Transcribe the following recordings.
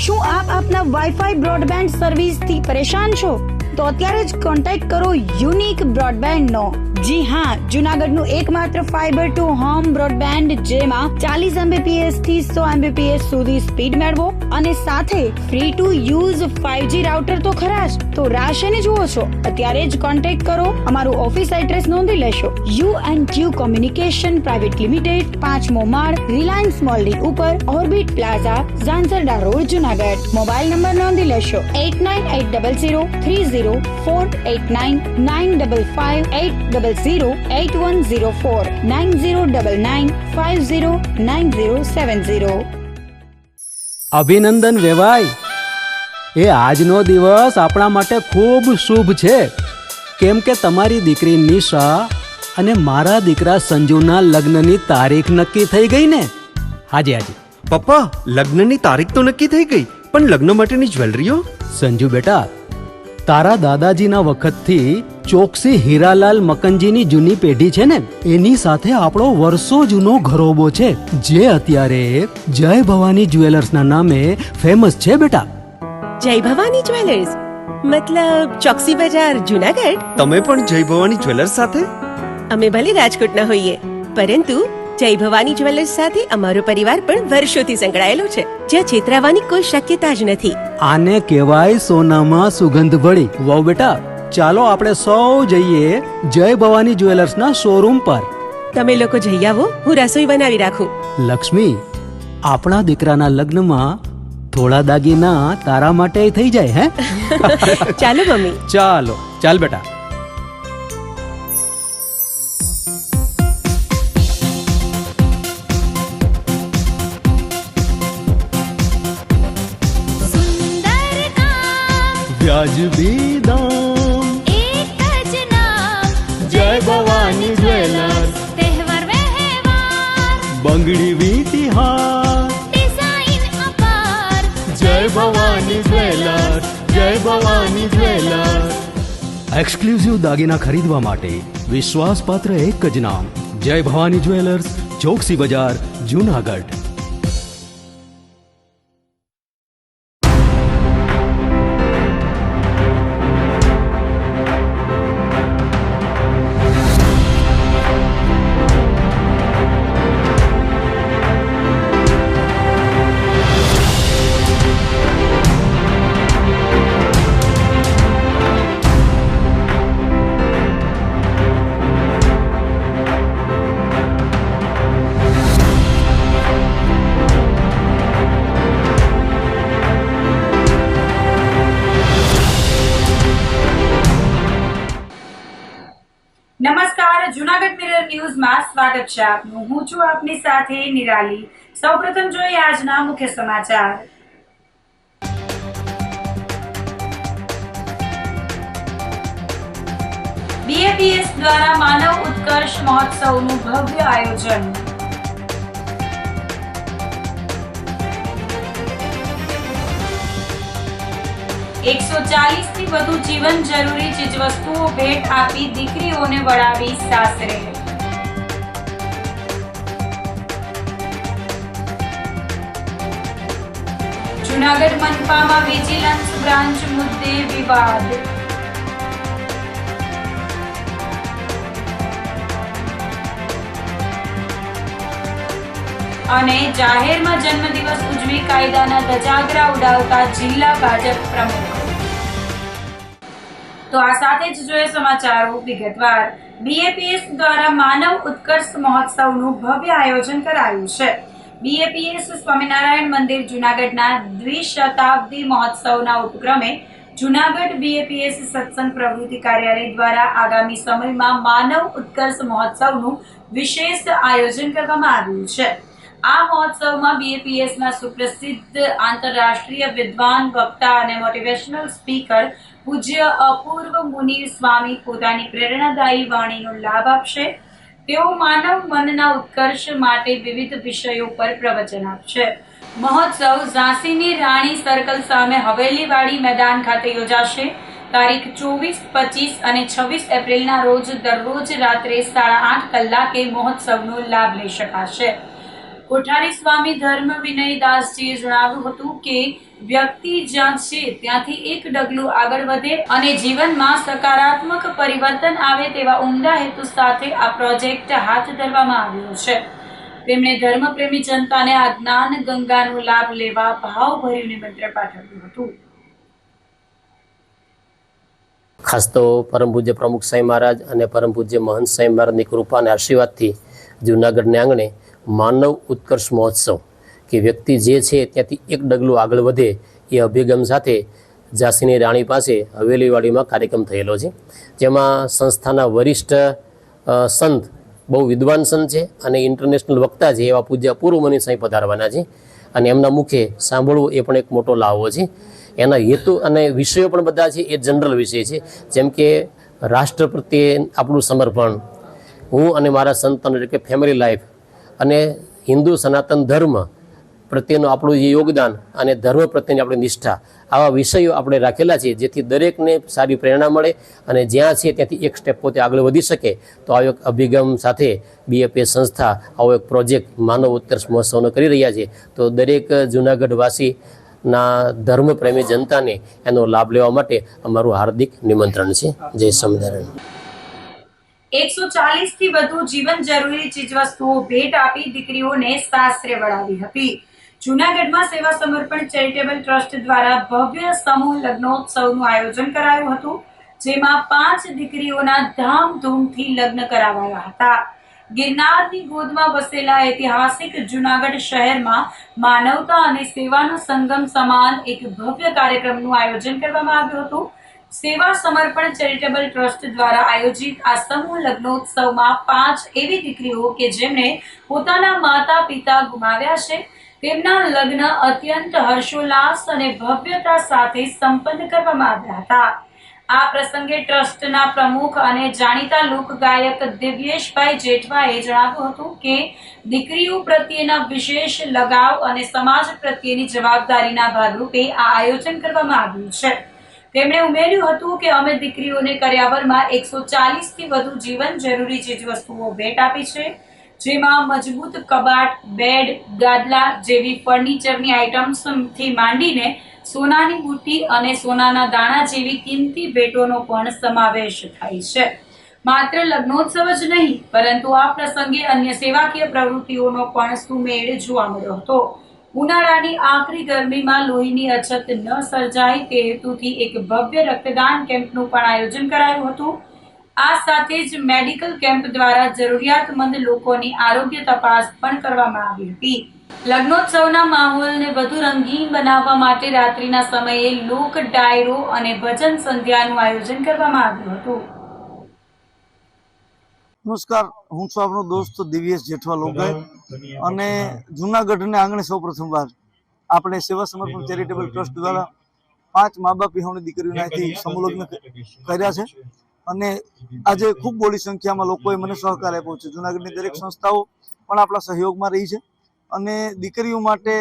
શું આપ આપના વાઈફાઈ બ્રોડબેન્ડ સર્વિસથી પરેશાન છો? તો અત્યારે જ કોન્ટેક્ટ કરો યુનિક બ્રોડબેન્ડનો. જી હા, જુનાગઢનું એકમાત્ર ફાઈબર ટુ હોમ બ્રોડબેન્ડ, જેમાં 40 Mbps થી 100 Mbps સુધી સ્પીડ મેળવો અને સાથે free to use 5G router તો ખરા જ. તો રાહ શેની જુઓ છો? અત્યારે જ કોન્ટેક્ટ કરો. અમારું ઓફિસ એડ્રેસ નોંધી લેશો. U&Q કોમ્યુનિકેશન પ્રાઇવેટ લિમિટેડ, 5મો માળ, રિલાયન્સ મોલની ઉપર, orbit plaza, Zanzarda road, Junagadh. Mobile number નોંધી લેશો 89800304899558008104 9099509070. અભિનંદન વેવાય. એ આજનો દિવસ આપણા માટે ખૂબ શુભ છે, કેમ કે તમારી દીકરી નિશા અને મારા દીકરા સંજુના લગ્નની તારીખ નક્કી થઈ ગઈ ને. હાજી હાજી પપ્પા, લગ્નની તારીખ તો નક્કી થઈ ગઈ, પણ લગ્ન માટેની જ્વેલરીઓ? સંજુ બેટા, તારા દાદાજીના વખતથી ચોકસી હીરાલાલ મકનજીની જૂની પેઢી છે ને, એની સાથે આપણો વર્ષો જૂનો ઘરોબો છે, જે અત્યારે જય ભવાની જ્વેલર્સના નામે ફેમસ છે બેટા. જય ભવાની જ્વેલર્સ મતલબ ચોકસી બજાર, જુનાગઢ? તમે પણ જય ભવાની જ્વેલર્સ સાથે? અમે ભલે રાજકોટના હોઈએ, પરંતુ જય ભવાની જ્વેલર્સ સાથે અમારો પરિવાર પણ વર્ષોથી સંકળાયેલો છે, જ્યાં છેતરાવાની કોઈ શક્યતા જ નથી. આને કહેવાય સોનામાં સુગંધ ભળી. વાવ બેટા, ચાલો આપણે સૌ જઈએ જય ભવાની જ્વેલર્સના શોરૂમ પર. તમે લોકો જઈ આવો, હું રસોઈ બનાવી રાખું. લક્ષ્મી, આપણા દીકરાના લગ્નમાં થોડા દાગીના તારા માટે થઈ જાય. હે ચાલો મમ્મી. ચાલો ચાલ બેટા. વ્યાજબી દામ, એક જ નામ, જય ભવાની જ્વેલર્સ. તહેવાર વ્યવહાર, બંગડી વીંટી હાર, ડિઝાઇન અપાર, જય ભવાની જ્વેલર્સ, જય ભવાની જ્વેલર્સ. એક્સક્લુઝિવ દાગીના ખરીદવા માટે વિશ્વાસપાત્ર એક જ નામ, જય ભવાની જ્વેલર્સ, ચોકસી બજાર, જુનાગઢ. નમસ્કાર, જુનાગઢ મિરર ન્યૂઝમાં સ્વાગત છે આપનું. હું છું આપની સાથે નિરાલી. સૌપ્રથમ જોઈએ આજના મુખ્ય સમાચાર. BAPS દ્વારા માનવ ઉત્કર્ષ મહોત્સવનું ભવ્ય આયોજન. $140 થી વધુ જીવન જરૂરી ચીજવસ્તુઓ ભેટ આપી દીકરીઓને વળાવી સાસરે. જૂનાગઢ મનપામાં વિજિલન્સ બ્રાન્ચ મુદ્દે વિવાદ. અને જાહેરમાં જન્મદિવસ ઉજવી કાયદાના ધજાગરા ઉડાવતા જિલ્લા ભાજપ પ્રમુખ. તો આ સાથે જ જોઈએ સમાચારો વિગતવાર. BAPS દ્વારા માનવ ઉત્કર્ષ મહોત્સવનું ભવ્ય આયોજન કરાયું છે. BAPS સ્વામિનારાયણ મંદિર જુનાગઢના દ્વિશતાબ્દી મહોત્સવના ઉપક્રમે જુનાગઢ BAPS સત્સંગ પ્રવૃત્તિ કાર્યાલય દ્વારા આગામી સમયમાં માનવ ઉત્કર્ષ મહોત્સવનું વિશેષ આયોજન કરવામાં આવ્યું છે. આ મહોત્સવમાં BAPSના સુપ્રસિદ્ધ આંતરરાષ્ટ્રીય વિદ્વાન, વક્તા અને મોટિવેશનલ સ્પીકર પૂજ્ય અપૂર્વ મુનિ સ્વામી પોતાની પ્રેરણાદાયી વાણીનો લાભ આપશે. તેઓ માનવ મનના ઉત્કર્ષ માટે વિવિધ વિષયો પર પ્રવચન આપશે. મહોત્સવ ઝાંસીની રાણી સર્કલ સામે હવેલીવાડી મેદાન ખાતે યોજાશે. તારીખ 24, 25 અને 26 એપ્રિલના રોજ દરરોજ રાત્રે 8:30 કલાકે મહોત્સવનો લાભ લઈ શકાશે. કોઠારી સ્વામી ધર્મ વિનય દાસજીએ જણાવ્યું હતું કે વ્યક્તિ જ્યાં છે ત્યાંથી એક ડગલું આગળ વધે અને જીવનમાં સકારાત્મક પરિવર્તન આવે તેવા ઉમદા હેતુ સાથે આ પ્રોજેક્ટ હાથ ધરવામાં આવ્યો છે. તેમણે ધર્મપ્રેમી જનતાને આ જ્ઞાન ગંગાનો લાભ લેવા ભાવભર્યું નિમંત્રણ પાઠવ્યું હતું. ખાસ તો પરમ પૂજ્ય પ્રમુખ સાંઈ મહારાજ અને પરમ પૂજ્ય મહંત સાંઈ મહારાજની કૃપા અને આશીર્વાદથી જૂનાગઢને આંગણે માનવ ઉત્કર્ષ મહોત્સવ કે વ્યક્તિ જે છે ત્યાંથી એક ડગલું આગળ વધે એ અભિગમ સાથે ઝાંસીની રાણી પાસે હવેલીવાડીમાં કાર્યક્રમ થયેલો છે, જેમાં સંસ્થાના વરિષ્ઠ સંત, બહુ વિદ્વાન સંત છે અને ઇન્ટરનેશનલ વક્તા છે એવા પૂજ્ય પૂર્વ મની સાંઈ પધારવાના છે અને એમના મુખે સાંભળવું એ પણ એક મોટો લાવો છે. એના હેતુ અને વિષયો પણ બધા છે એ જનરલ વિષય છે, જેમ કે રાષ્ટ્ર પ્રત્યે આપણું સમર્પણ, હું અને મારા સંતાન એટલે કે ફેમિલી લાઈફ, અને હિન્દુ સનાતન ધર્મ પ્રત્યેનું આપણું જે યોગદાન અને ધર્મ પ્રત્યેની આપણી નિષ્ઠા, આવા વિષયો આપણે રાખેલા છે, જેથી દરેકને સારી પ્રેરણા મળે અને જ્યાં છે ત્યાંથી એક સ્ટેપ પોતે આગળ વધી શકે. તો આવો એક અભિગમ સાથે BAPS સંસ્થા આવો એક પ્રોજેક્ટ માનવ ઉત્કર્ષ મહોત્સવનો કરી રહ્યા છે. તો દરેક જૂનાગઢવાસીના ધર્મપ્રેમી જનતાને એનો લાભ લેવા માટે અમારું હાર્દિક નિમંત્રણ છે. જય સ્વામિનારાયણ. 140 થી વધુ જીવન જરૂરી ચીજવસ્તુઓ ભેટ આપી દીકરીઓને સાસરે વળાવી હતી. જૂનાગઢમાં સેવા સમર્પણ ચેરિટેબલ ટ્રસ્ટ દ્વારા ભવ્ય સમૂહ લગ્નોત્સવનું આયોજન કરાયું હતું, જેમાં 5 દીકરીઓના ધામધૂમથી લગ્ન કરાવાયા હતા. ગિરનારની ગોદમાં વસેલા ઐતિહાસિક જૂનાગઢ શહેરમાં માનવતા અને સેવાનો સંગમ સમાન એક ભવ્ય કાર્યક્રમનું આયોજન કરવામાં આવ્યું હતું. સેવા સમર્પણ ચેરિટેબલ ટ્રસ્ટ દ્વારા આયોજિત આ સમૂહ લગ્નોત્સવમાં 5 એવી દીકરીઓ કે જેમણે પોતાના માતા પિતા ગુમાવ્યા છે, તેમના લગ્ન અત્યંત હર્ષોલ્લાસ અને ભવ્યતા સાથે સંપન્ન કરવામાં આવ્યા હતા. આ પ્રસંગે ટ્રસ્ટના પ્રમુખ અને જાણીતા લોકગાયક દિવ્યેશભાઈ જેઠવાએ જણાવ્યું હતું કે દીકરીઓ પ્રત્યેના વિશેષ લગાવ અને સમાજ પ્રત્યેની જવાબદારીના ભાગરૂપે આ આયોજન કરવામાં આવ્યું છે. તેમણે ઉમેર્યું હતું કે અમે દીકરીઓને કર્યાવરમાં 140 થી વધુ જીવન જરૂરી ચીજવસ્તુઓ ભેટ આપી છે, જેમાં મજબૂત કબાટ, બેડ, ગાદલા જેવી ફર્નિચરની આઇટમ્સથી માંડીને સોનાની બુટ્ટી અને સોનાના દાણા જેવી કિંમતી ભેટોનો પણ સમાવેશ થાય છે. માત્ર લગ્નોત્સવ જ નહીં, પરંતુ આ પ્રસંગે અન્ય સેવાકીય પ્રવૃત્તિઓનો પણ સુમેળ જોવા મળ્યો હતો. ઉનાળાની આકરી ગરમીમાં લોહીની અછત ન સર્જાય તે હેતુથી એક ભવ્ય રક્તદાન કેમ્પનું પણ આયોજન કરાયું હતું. આ સાથે જ મેડિકલ કેમ્પ દ્વારા જરૂરિયાતમંદ લોકોની આરોગ્ય તપાસ પણ કરવામાં આવી હતી. લગ્નોત્સવના માહોલને વધુ રંગીન બનાવવા માટે રાત્રિના સમયે લોક ડાયરો અને ભજન સંધ્યાનું આયોજન કરવામાં આવ્યું હતું. નમસ્કાર, હું છું આપનો દોસ્ત દિવ્યેશ જેઠવા લોગાય અને જૂનાગઢને આંગણે સૌ પ્રથમવાર આપણે સેવા સમર્પણ ચેરિટેબલ ટ્રસ્ટ દ્વારા 5 મા બાપ વિહોણી દીકરીઓને અહીંથી સમૂહ લગ્ન કર્યા છે અને આજે ખૂબ મોટી સંખ્યામાં લોકોએ મને સહકાર આપ્યો છે. જૂનાગઢની દરેક સંસ્થાઓ પણ આપણા સહયોગમાં રહી છે અને દીકરીઓ માટે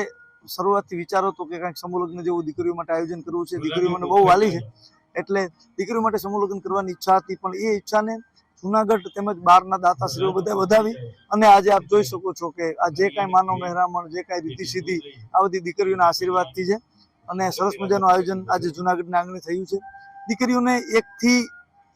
શરૂઆતથી વિચારો હતો કે કંઈક સમૂહ લગ્ન જેવું દીકરીઓ માટે આયોજન કરવું છે. દીકરીઓ મને બહુ વાલી છે એટલે દીકરીઓ માટે સમૂહ લગ્ન કરવાની ઈચ્છા હતી, પણ એ ઈચ્છાને જૂનાગઢ તેમજ બહારના દાતાશ્રીઓ બધા વધાવી અને આજે આપ જોઈ શકો છો કે આ જે કાંઈ માનવ મહેરામણ, જે કાંઈ રીતિ સીધી આ બધી દીકરીઓના આશીર્વાદથી છે અને સરસ મજાનું આયોજન આજે જૂનાગઢના આંગણે થયું છે. દીકરીઓને 1 થી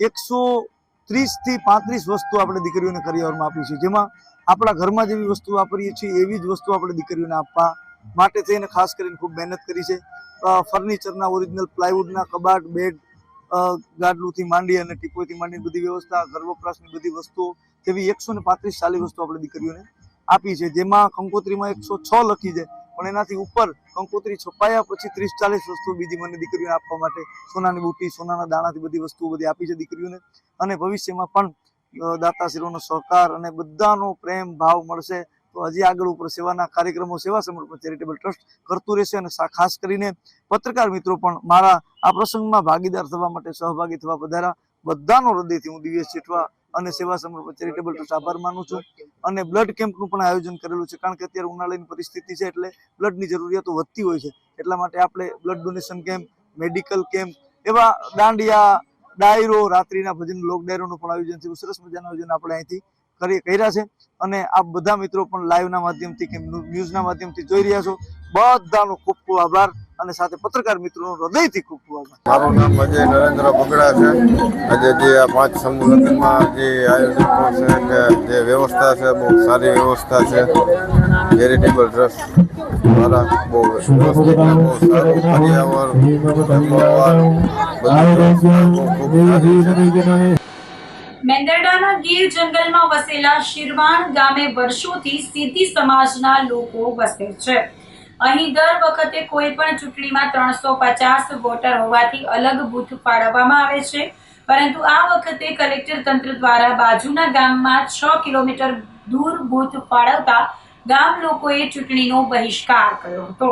130 થી 35 વસ્તુ આપણે દીકરીઓને કરિયાવરમાં આપી છે, જેમાં આપણા ઘરમાં જેવી વસ્તુ વાપરીએ છીએ એવી જ વસ્તુ આપણે દીકરીઓને આપવા માટે થઈને ખાસ કરીને ખૂબ મહેનત કરી છે. ફર્નિચરના ઓરિજિનલ પ્લાયવુડના કબાટ, બેડ, ગાડલુંથી માંડી અને ટીપોઈથી માંડીને બધી વ્યવસ્થા, ઘર વપરાશની બધી વસ્તુઓ જેવી 135 ચાલી વસ્તુ આપણે દીકરીઓને આપી છે, જેમાં કંકોત્રીમાં 106 લખી છે, પણ એનાથી ઉપર કંકોત્રી છપાયા પછી 30-40 વસ્તુઓ બીજી મને દીકરીઓને આપવા માટે સોનાની બુટ્ટી, સોનાના દાણાથી બધી વસ્તુઓ બધી આપી છે દીકરીઓને. અને ભવિષ્યમાં પણ દાતાશ્રીઓનો સહકાર અને બધાનો પ્રેમ ભાવ મળશે તો હજી આગળ ઉપર સેવાના કાર્યક્રમો સેવા સમર્પણ ચેરિટેબલ ટ્રસ્ટ કરતું રહેશે. અને ખાસ કરીને પત્રકાર મિત્રો પણ મારા આ પ્રસંગમાં ભાગીદાર થવા માટે, સહભાગી થવા પધાર્યા. બધાનો હૃદયથી હું દિવ્યેશ જેઠવા અને સેવા સમર્પણ ચેરિટેબલ ટ્રસ્ટ આભાર માનું છું. અને બ્લડ કેમ્પનું પણ આયોજન કરેલું છે, કારણ કે અત્યારે ઉનાળાની પરિસ્થિતિ છે એટલે બ્લડની જરૂરિયાતો વધતી હોય છે, એટલા માટે આપણે blood donation camp, medical camp, એવા દાંડિયા, ડાયરો, રાત્રિના ભજન, લોક ડાયરોનું પણ આયોજન છે. સરસ મજાનું આયોજન આપણે અહીંથી કર્યા છે અને આપ બધા મિત્રો પણ લાઈવના માધ્યમથી કે ન્યૂઝના માધ્યમથી જોઈ રહ્યા છો. બધાનો ખૂબ ખૂબ આભાર અને સાથે પત્રકાર મિત્રોનો હૃદયથી ખૂબ ખૂબ આભાર. મારું નામ અજય નરેન્દ્ર બગડા છે. આજે જે આ 5 સમૂહ લગ્નમાં જે આયોજકો છે કે જે વ્યવસ્થા છે બહુ સારી વ્યવસ્થા છે. ચેરિટેબલ ટ્રસ્ટ દ્વારા બહુ વ્યવસ્થિત અને બહુ સારું પર્યાવરણ ખૂબ સારી છે. મેંદરડાના ગીર જંગલમાં વસેલા શિરવાણ ગામે વર્ષોથી સિદ્ધિ સમાજના લોકો વસે છે. અહીં દર વખતે કોઈ પણ ચૂંટણીમાં 350 વોટર હોવાથી અલગ બૂથ ફાળવવામાં આવે છે, પરંતુ આ વખતે કલેક્ટર તંત્ર દ્વારા બાજુના ગામમાં 6 કિલોમીટર દૂર બૂથ ફાળવતા ગામ લોકોએ ચૂંટણીનો બહિષ્કાર કર્યો હતો.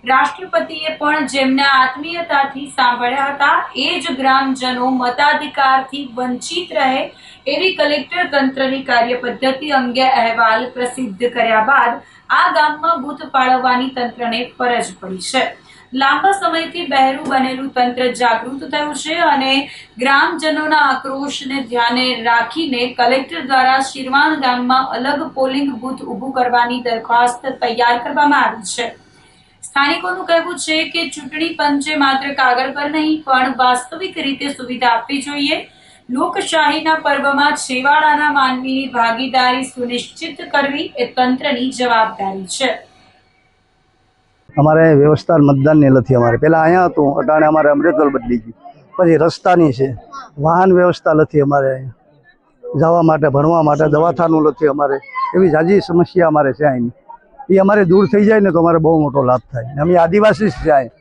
રાષ્ટ્રપતિએ પણ જેમના આત્મીયતાથી સાંભળ્યા હતા એ જ ગ્રામજનો મતાધિકારથી વંચિત રહે એવી કલેક્ટર તંત્રની કાર્યપદ્ધતિ અંગે અહેવાલ પ્રસિદ્ધ કર્યા બાદ આ ગામમાં બૂથ ફાળવવાની તંત્રને ફરજ પડી છે. લાંબા સમયથી બહેરું બનેલું તંત્ર જાગૃત થયું છે અને ગ્રામજનોના આક્રોશને ધ્યાને રાખીને કલેક્ટર દ્વારા શિરવાણ ગામમાં અલગ પોલિંગ બૂથ ઊભું કરવાની દરખાસ્ત તૈયાર કરવામાં આવી છે. સ્થાનિકોનું કહેવું છે કે ચૂંટણી પંચે માત્ર કાગળ પર નહીં પણ વાસ્તવિક રીતે સુવિધા આપવી જોઈએ. લોકશાહીના પર્વમાં છેવાડાના માનવીની ભાગીદારી સુનિશ્ચિત કરવી એ તંત્રની જવાબદારી છે. અમારે વ્યવસ્થા મતદાનની નથી. અમારે પહેલાં અહીંયા હતું, અટાણે અમારે અમૃતસર બદલી ગયું. પછી રસ્તાની છે, વાહન વ્યવસ્થા નથી અમારે અહીંયા જવા માટે, ભણવા માટે દવાખાનું નથી અમારે. એવી જાજી સમસ્યા અમારે છે અહીંની. એ અમારે દૂર થઈ જાય ને તો અમારે બહુ મોટો લાભ થાય. અમે આદિવાસી જ છે,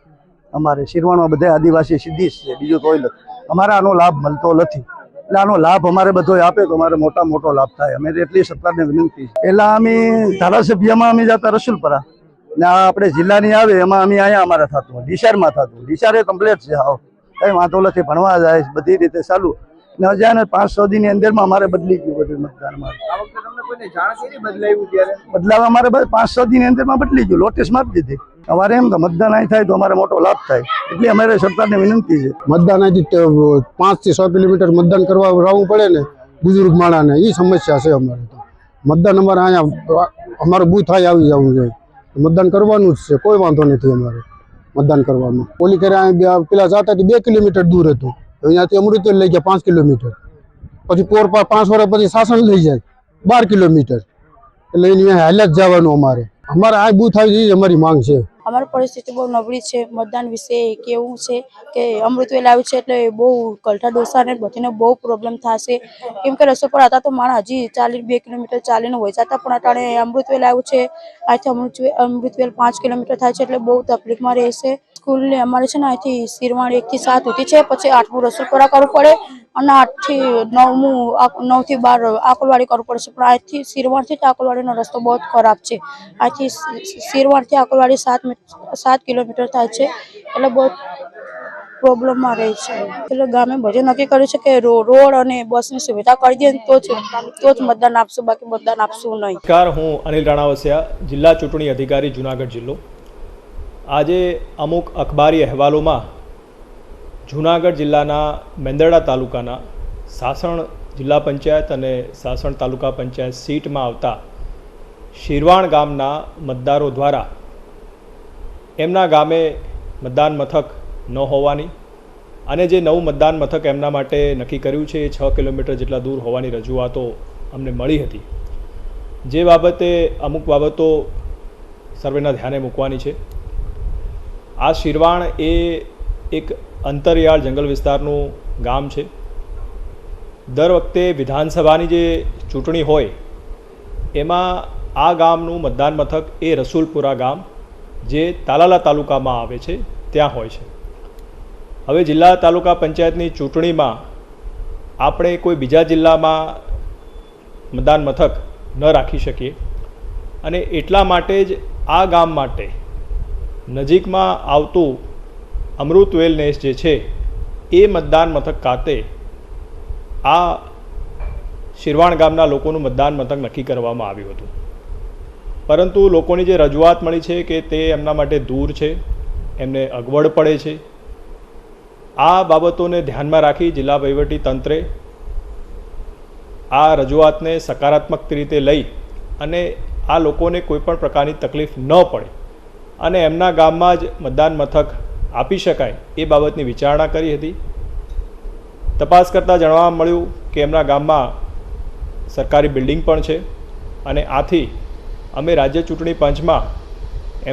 અમારે શિરવાણમાં બધા આદિવાસી સીધી જ છે, બીજું કોઈ નથી. અમારે આનો લાભ મળતો નથી. એટલે આનો લાભ અમારે બધો આપે તો અમારે મોટો લાભ થાય. અમે એટલી સરકારને વિનંતી છે. પહેલાં અમે ધારાસભ્યમાં અમે જતા રસુલપરા ને આ આપણે જિલ્લાની આવે એમાં અમે અહીંયા અમારે થતું, ડીસારમાં થતું. ડીસારે કમ્પ્લેટ છે, હાવ કંઈ વાંધો નથી, ભણવા જાય બધી રીતે ચાલુ. ને હજાર 500 દીની અંદરમાં અમારે બદલી ગયું બધું મતદાન. બદલાવ અમારે 500 દીની અંદરમાં બદલી ગયું, નોટિસ મારી દીધી. અમારે એમ કે મતદાન અહીં થાય તો અમારે મોટો લાભ થાય, એટલે અમારે સરકારને વિનંતી છે. મતદાન અહીંથી 5 થી 6 કિલોમીટર મતદાન કરવા જવું પડે ને બુઝુર્ગ માણસને, એ સમસ્યા છે અમારે. તો મતદાન અમારે અહીંયા અમારું બૂથ આવી જવું જોઈએ. મતદાન કરવાનું જ છે, કોઈ વાંધો નથી અમારે મતદાન કરવામાં. પોલી કર્યા પેલા જતા 2 કિલોમીટર દૂર હતું, અહીંયાથી અમૃતસર લઈ ગયા 5 કિલોમીટર, પછી 5 વર્ષ પછી શાસન લઈ જાય 12 કિલોમીટર. એટલે એની હાલત જવાનું અમારે આ બૂથ આવી જઈએ અમારી માંગ છે. અમારી પરિસ્થિતિ બહુ નબળી છે. મતદાન વિશે કેવું છે કે અમૃતવેલ આવ્યું છે એટલે બહુ કલઠા ડોસા ને બધીને બહુ પ્રોબ્લેમ થશે. કેમ કે રસ્તો પર હતા તો માણસ હજી 2 કિલોમીટર ચાલીને હોય જતા, પણ અટાણે અમૃતવેલ આવ્યું છે. અહીંથી અમૃતવેલ 5 કિલોમીટર થાય છે એટલે બહુ તકલીફમાં રહેશે. સ્કૂલને અમારે છે ને અહીંથી શિરવાણ 1 થી 7 સુધી છે, પછી 8મું રસોલપરા કરવું પડે અને 8 થી 9મું 9 થી 12 આકલવાડી કરવું પડશે. પણ અહીંથી શિરવાણથી આકલવાડીનો રસ્તો બહુ ખરાબ છે. અહીંથી શિરવાણથી આકલવાડી 7 કિલોમીટર થાય છે એટલે બહુ પ્રોબ્લેમમાં રહે છે. એટલે ગામે બધે નક્કી કર્યું છે કે રોડ અને બસની સુવિધા કરી દે તો જ મતદાન આપશું, બાકી મતદાન આપશું નહીં. નમસ્કાર, હું અનિલ રાણાવસિયા, જિલ્લા ચૂંટણી અધિકારી જુનાગઢ જિલ્લો. આજે અમુક અખબારી અહેવાલોમાં જુનાગઢ જિલ્લાના મેંદરડા તાલુકાના સાસણ જિલ્લા પંચાયત અને સાસણ તાલુકા પંચાયત સીટમાં આવતા શિરવાણ ગામના મતદારો દ્વારા એમના ગામે મતદાન મથક ન હોવાની અને જે નવું મતદાન મથક એમના માટે નક્કી કર્યું છે એ 6 કિલોમીટર જેટલા દૂર હોવાની રજૂઆતો અમને મળી હતી. જે બાબતે અમુક બાબતો સર્વેના ધ્યાને મૂકવાની છે. આ શિરવાણ એ એક અંતરિયાળ જંગલ વિસ્તારનું ગામ છે. દર વખતે વિધાનસભાની જે ચૂંટણી હોય એમાં આ ગામનું મતદાન મથક એ રસુલપુરા ગામ જે તાલાલા તાલુકામાં આવે છે ત્યાં હોય છે. હવે જિલ્લા તાલુકા પંચાયતની ચૂંટણીમાં આપણે કોઈ બીજા જિલ્લામાં મતદાન મથક ન રાખી શકીએ અને એટલા માટે જ આ ગામ માટે નજીકમાં આવતું અમૃતવેલ નેસ જે છે એ મતદાન મથક ખાતે આ શિરવાણ ગામના લોકોનું મતદાન મથક નક્કી કરવામાં આવ્યું હતું. પરંતુ લોકોની જે રજૂઆત મળી છે કે તે એમના માટે દૂર છે, એમને અગવડ પડે છે. આ બાબતોને ધ્યાનમાં રાખી જિલ્લા વહીવટી તંત્રે આ રજૂઆતને સકારાત્મક રીતે લઈ અને આ લોકોને કોઈપણ પ્રકારની તકલીફ ન પડે અને એમના ગામમાં જ મતદાન મથક આપી શકાય એ બાબતની વિચારણા કરી હતી. તપાસ કરતાં જાણવા મળ્યું કે એમના ગામમાં સરકારી બિલ્ડિંગ પણ છે અને આથી અમે રાજ્ય ચૂંટણી પંચમાં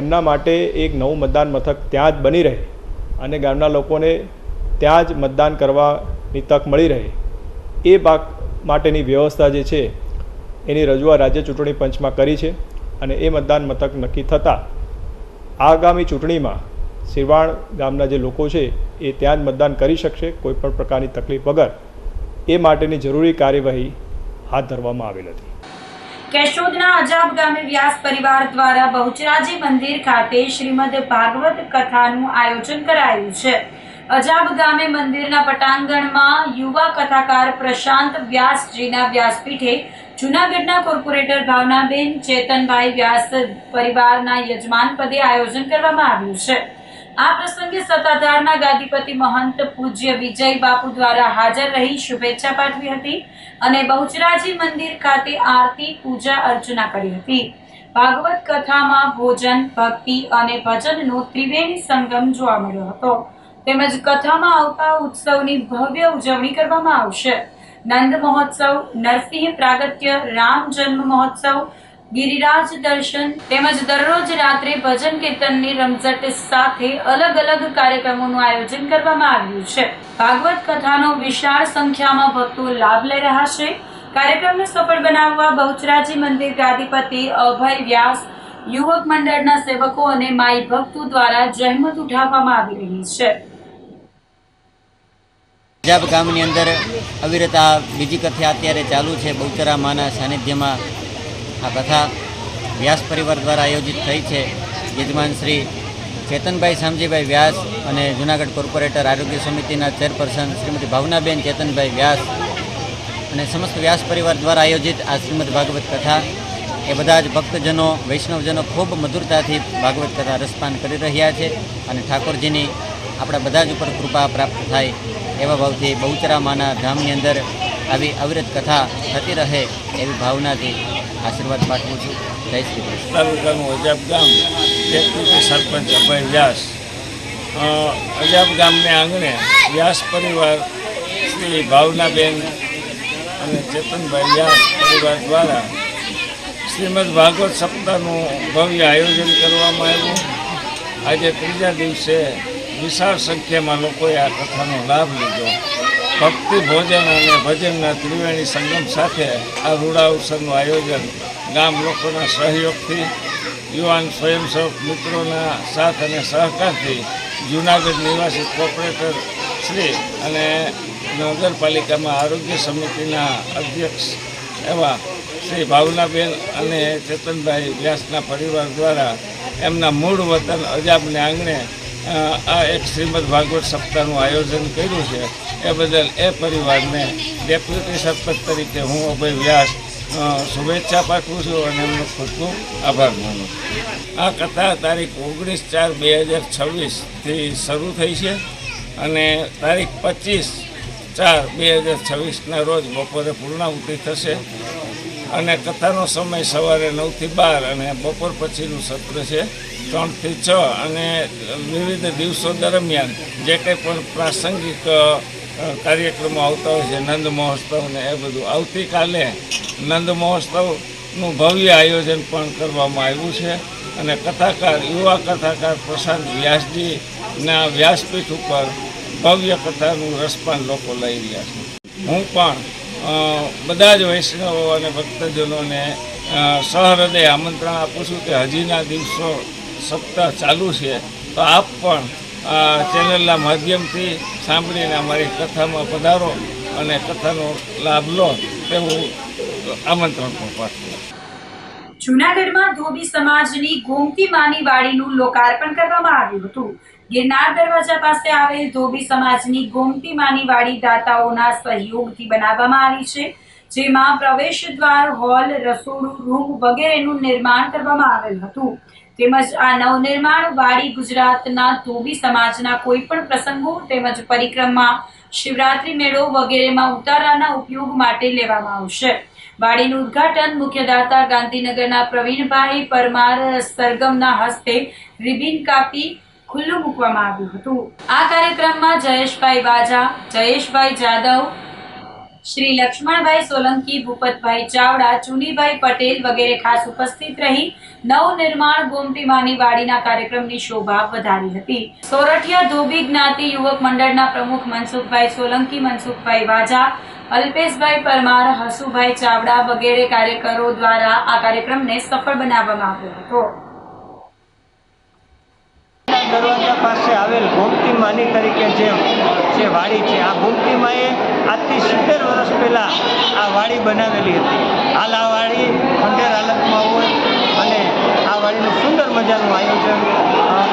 એમના માટે એક નવું મતદાન મથક ત્યાં જ બની રહે અને ગામના લોકોને ત્યાં જ મતદાન કરવાની તક મળી રહે એ માટેની વ્યવસ્થા જે છે એની રજૂઆત રાજ્ય ચૂંટણી પંચમાં કરી છે અને એ મતદાન મથક નક્કી થતાં આગામી ચૂંટણીમાં સિરવાણ ગામના જે લોકો છે એ ત્યાં જ મતદાન કરી શકશે કોઈપણ પ્રકારની તકલીફ વગર. એ માટેની જરૂરી કાર્યવાહી હાથ ધરવામાં આવેલ હતી. કેશોદના અજાબ ગામે વ્યાસ પરિવાર દ્વારા બહુચરાજી મંદિર ખાતે શ્રીમદ ભાગવત કથાનું આયોજન કરાયું છે. અજાબ ગામે મંદિરના પટાંગણમાં યુવા કથાકાર પ્રશાંત વ્યાસજીના વ્યાસપીઠે જૂનાગઢના કોર્પોરેટર ભાવનાબેન ચેતનભાઈ વ્યાસ પરિવારના યજમાન પદે આયોજન કરવામાં આવ્યું છે. આ પ્રસંગે સત્તાધારના ગાદીપતિ મહંત પૂજ્ય વિજય બાપુ દ્વારા હાજર રહી શુભેચ્છા પાઠવી હતી અને બહુચરાજી મંદિર ખાતે આરતી પૂજા અર્ચના કરી હતી. ભાગવત કથામાં ભોજન, ભક્તિ અને ભજનનો ત્રિવેણી સંગમ જોવા મળ્યો હતો. તેમજ કથામાં આવતા ઉત્સવની ભવ્ય ઉજવણી કરવામાં આવશે. નંદ મહોત્સવ, નરસિંહ પ્રાગટ્ય, રામ જન્મ મહોત્સવ, ગિરિરાજ દર્શન તેમજ દરરોજ રાત્રે ભજન કીર્તનની રમઝટ સાથે અલગ અલગ કાર્યક્રમોનું આયોજન કરવામાં આવ્યું છે. ભાગવત કથાનો વિશાળ સંખ્યામાં ભક્તો લાભ લઈ રહ્યા છે. કાર્યક્રમને સફળ બનાવવા બહુચરાજી મંદિર ગાદીપતિ અભય વ્યાસ, યુવક મંડળના સેવકો અને માઈ ભક્તો દ્વારા જહેમત ઉઠાવવામાં આવી રહી છે. અજાબ ગામની અંદર અવિરત આ બીજી કથા અત્યારે ચાલુ છે. બહુચરા માના સાનિધ્યમાં આ કથા વ્યાસ પરિવાર દ્વારા આયોજિત થઈ છે. યજમાન શ્રી ચેતનભાઈ શામજીભાઈ વ્યાસ અને જૂનાગઢ કોર્પોરેટર આરોગ્ય સમિતિના ચેરપર્સન શ્રીમતી ભાવનાબેન ચેતનભાઈ વ્યાસ અને સમસ્ત વ્યાસ પરિવાર દ્વારા આયોજિત આ શ્રીમદ ભાગવત કથા એ બધા જ ભક્તજનો, વૈષ્ણવજનો ખૂબ મધુરતાથી ભાગવત કથા રસપાન કરી રહ્યા છે અને ઠાકોરજીની આપણા બધા જ ઉપર કૃપા પ્રાપ્ત થાય એવા ભાવથી બહુચરા માના ધામની અંદર આવી અવિરત કથા થતી રહે એવી ભાવનાથી આશીર્વાદ પાઠવું છું. જય શ્રી કૃષ્ણ. તાલુકાનું અજાબ ગામ, ડેપ્યુટી સરપંચ અભય વ્યાસ. અજાબ ગામને આંગણે વ્યાસ પરિવાર શ્રી ભાવનાબેન અને ચેતનભાઈ વ્યાસ પરિવાર દ્વારા શ્રીમદ ભાગવત સપ્તાહનું ભવ્ય આયોજન કરવામાં આવ્યું. આજે ત્રીજા દિવસે વિશાળ સંખ્યામાં લોકોએ આ કથાનો લાભ લીધો. ભક્તિ, ભોજન અને ભજનના ત્રિવેણી સંગમ સાથે આ રૂડા અવસરનું આયોજન ગામ લોકોના સહયોગથી, યુવાન સ્વયંસેવક મિત્રોના સાથ અને સહકારથી જૂનાગઢ નિવાસી કોર્પોરેટર શ્રી અને નગરપાલિકામાં આરોગ્ય સમિતિના અધ્યક્ષ એવા શ્રી ભાવનાબેન અને ચેતનભાઈ વ્યાસના પરિવાર દ્વારા એમના મૂળ વતન અજાબને આંગણે આ એક શ્રીમદ ભાગવત સપ્તાહનું આયોજન કર્યું છે. એ બદલ એ પરિવારને ડેપ્યુટી સરપંચ તરીકે હું અભય વ્યાસ શુભેચ્છા પાઠવું છું અને એમનો ખૂબ ખૂબ આભાર માનું છું. આ કથા તારીખ 19/4/2026થી શરૂ થઈ છે અને તારીખ 25/4/2026ના રોજ બપોરે પૂર્ણાહુતિ થશે અને કથાનો સમય સવારે 9 થી 12 અને બપોર પછીનું સત્ર છે 3 થી 6 અને વિવિધ દિવસો દરમિયાન જે કંઈ પણ પ્રાસંગિક કાર્યક્રમો આવતા હોય છે, નંદ મહોત્સવ ને એ બધું. આવતીકાલે નંદ મહોત્સવનું ભવ્ય આયોજન પણ કરવામાં આવ્યું છે અને કથાકાર, યુવા કથાકાર પ્રશાંત વ્યાસજીના વ્યાસપીઠ ઉપર ભવ્ય કથાનું રસપાન લોકો લઈ રહ્યા છે. હું પણ બધા જ વૈષ્ણવો અને ભક્તજનોને સહૃદય આમંત્રણ આપું છું કે હજીના દિવસો સપ્તાહ ચાલુ છે તો આપ પણ ચેનલના માધ્યમથી સાંભળીને અમારી કથામાં પધારો અને કથાનો લાભ લો તેવું આમંત્રણ પણ પાઠવું. જૂનાગઢમાં ધોબી સમાજની ગોમતી માની વાડીનું લોકાર્પણ કરવામાં આવ્યું હતું. ગિરનાર દરવાજા પાસે આવેલ ધોબી સમાજની ગોમતી માની વાડી દાતાઓના સહયોગથી બનાવવામાં આવી છે, જેમાં પ્રવેશ દ્વાર, હોલ, રસોડું, રૂમ વગેરેનું નિર્માણ કરવામાં આવેલ હતું. તેમજ આ નવનિર્માણ વાડી ગુજરાતના ધોબી સમાજના કોઈ પણ પ્રસંગો તેમજ પરિક્રમા, શિવરાત્રી મેળો વગેરેમાં ઉતારાના ઉપયોગ માટે લેવામાં આવશે. વાડીનું ઉદ્ઘાટન મુખ્ય દાતા ગાંધીનગરના પ્રવીણભાઈ પરમાર સરગમના હસ્તે રિબિન કાપી ખુલ્લું મૂકવામાં આવ્યું હતું. આ કાર્યક્રમમાં જયેશભાઈ વાજા, જયેશભાઈ જાદવ, શ્રી લક્ષ્મણભાઈ સોલંકી, ભૂપતભાઈ ચાવડા, ચુનીભાઈ પટેલ વગેરે ખાસ ઉપસ્થિત રહી નવનિર્માણ ગોમતીમાની વાડીના કાર્યક્રમની શોભા વધારી હતી. સોરઠિયા ધોબી જ્ઞાતિ યુવક મંડળના પ્રમુખ મનસુખભાઈ સોલંકી, મનસુખભાઈ વાજા, અલ્પેશભાઈ પરમાર, હસુભાઈ ચાવડા વગેરે કાર્યકરો દ્વારા આ કાર્યક્રમને સફળ બનાવવામાં આવ્યો હતો. દરવાજા પાસે આવેલ ગોમતી માની તરીકે જે વાડી છે, આ ગોમતી માએ આજથી 70 વર્ષ પહેલાં આ વાડી બનાવેલી હતી. હાલ આ વાડી ખંડેર હાલતમાં હોય અને આ વાડીનું સુંદર મજાનું આયોજન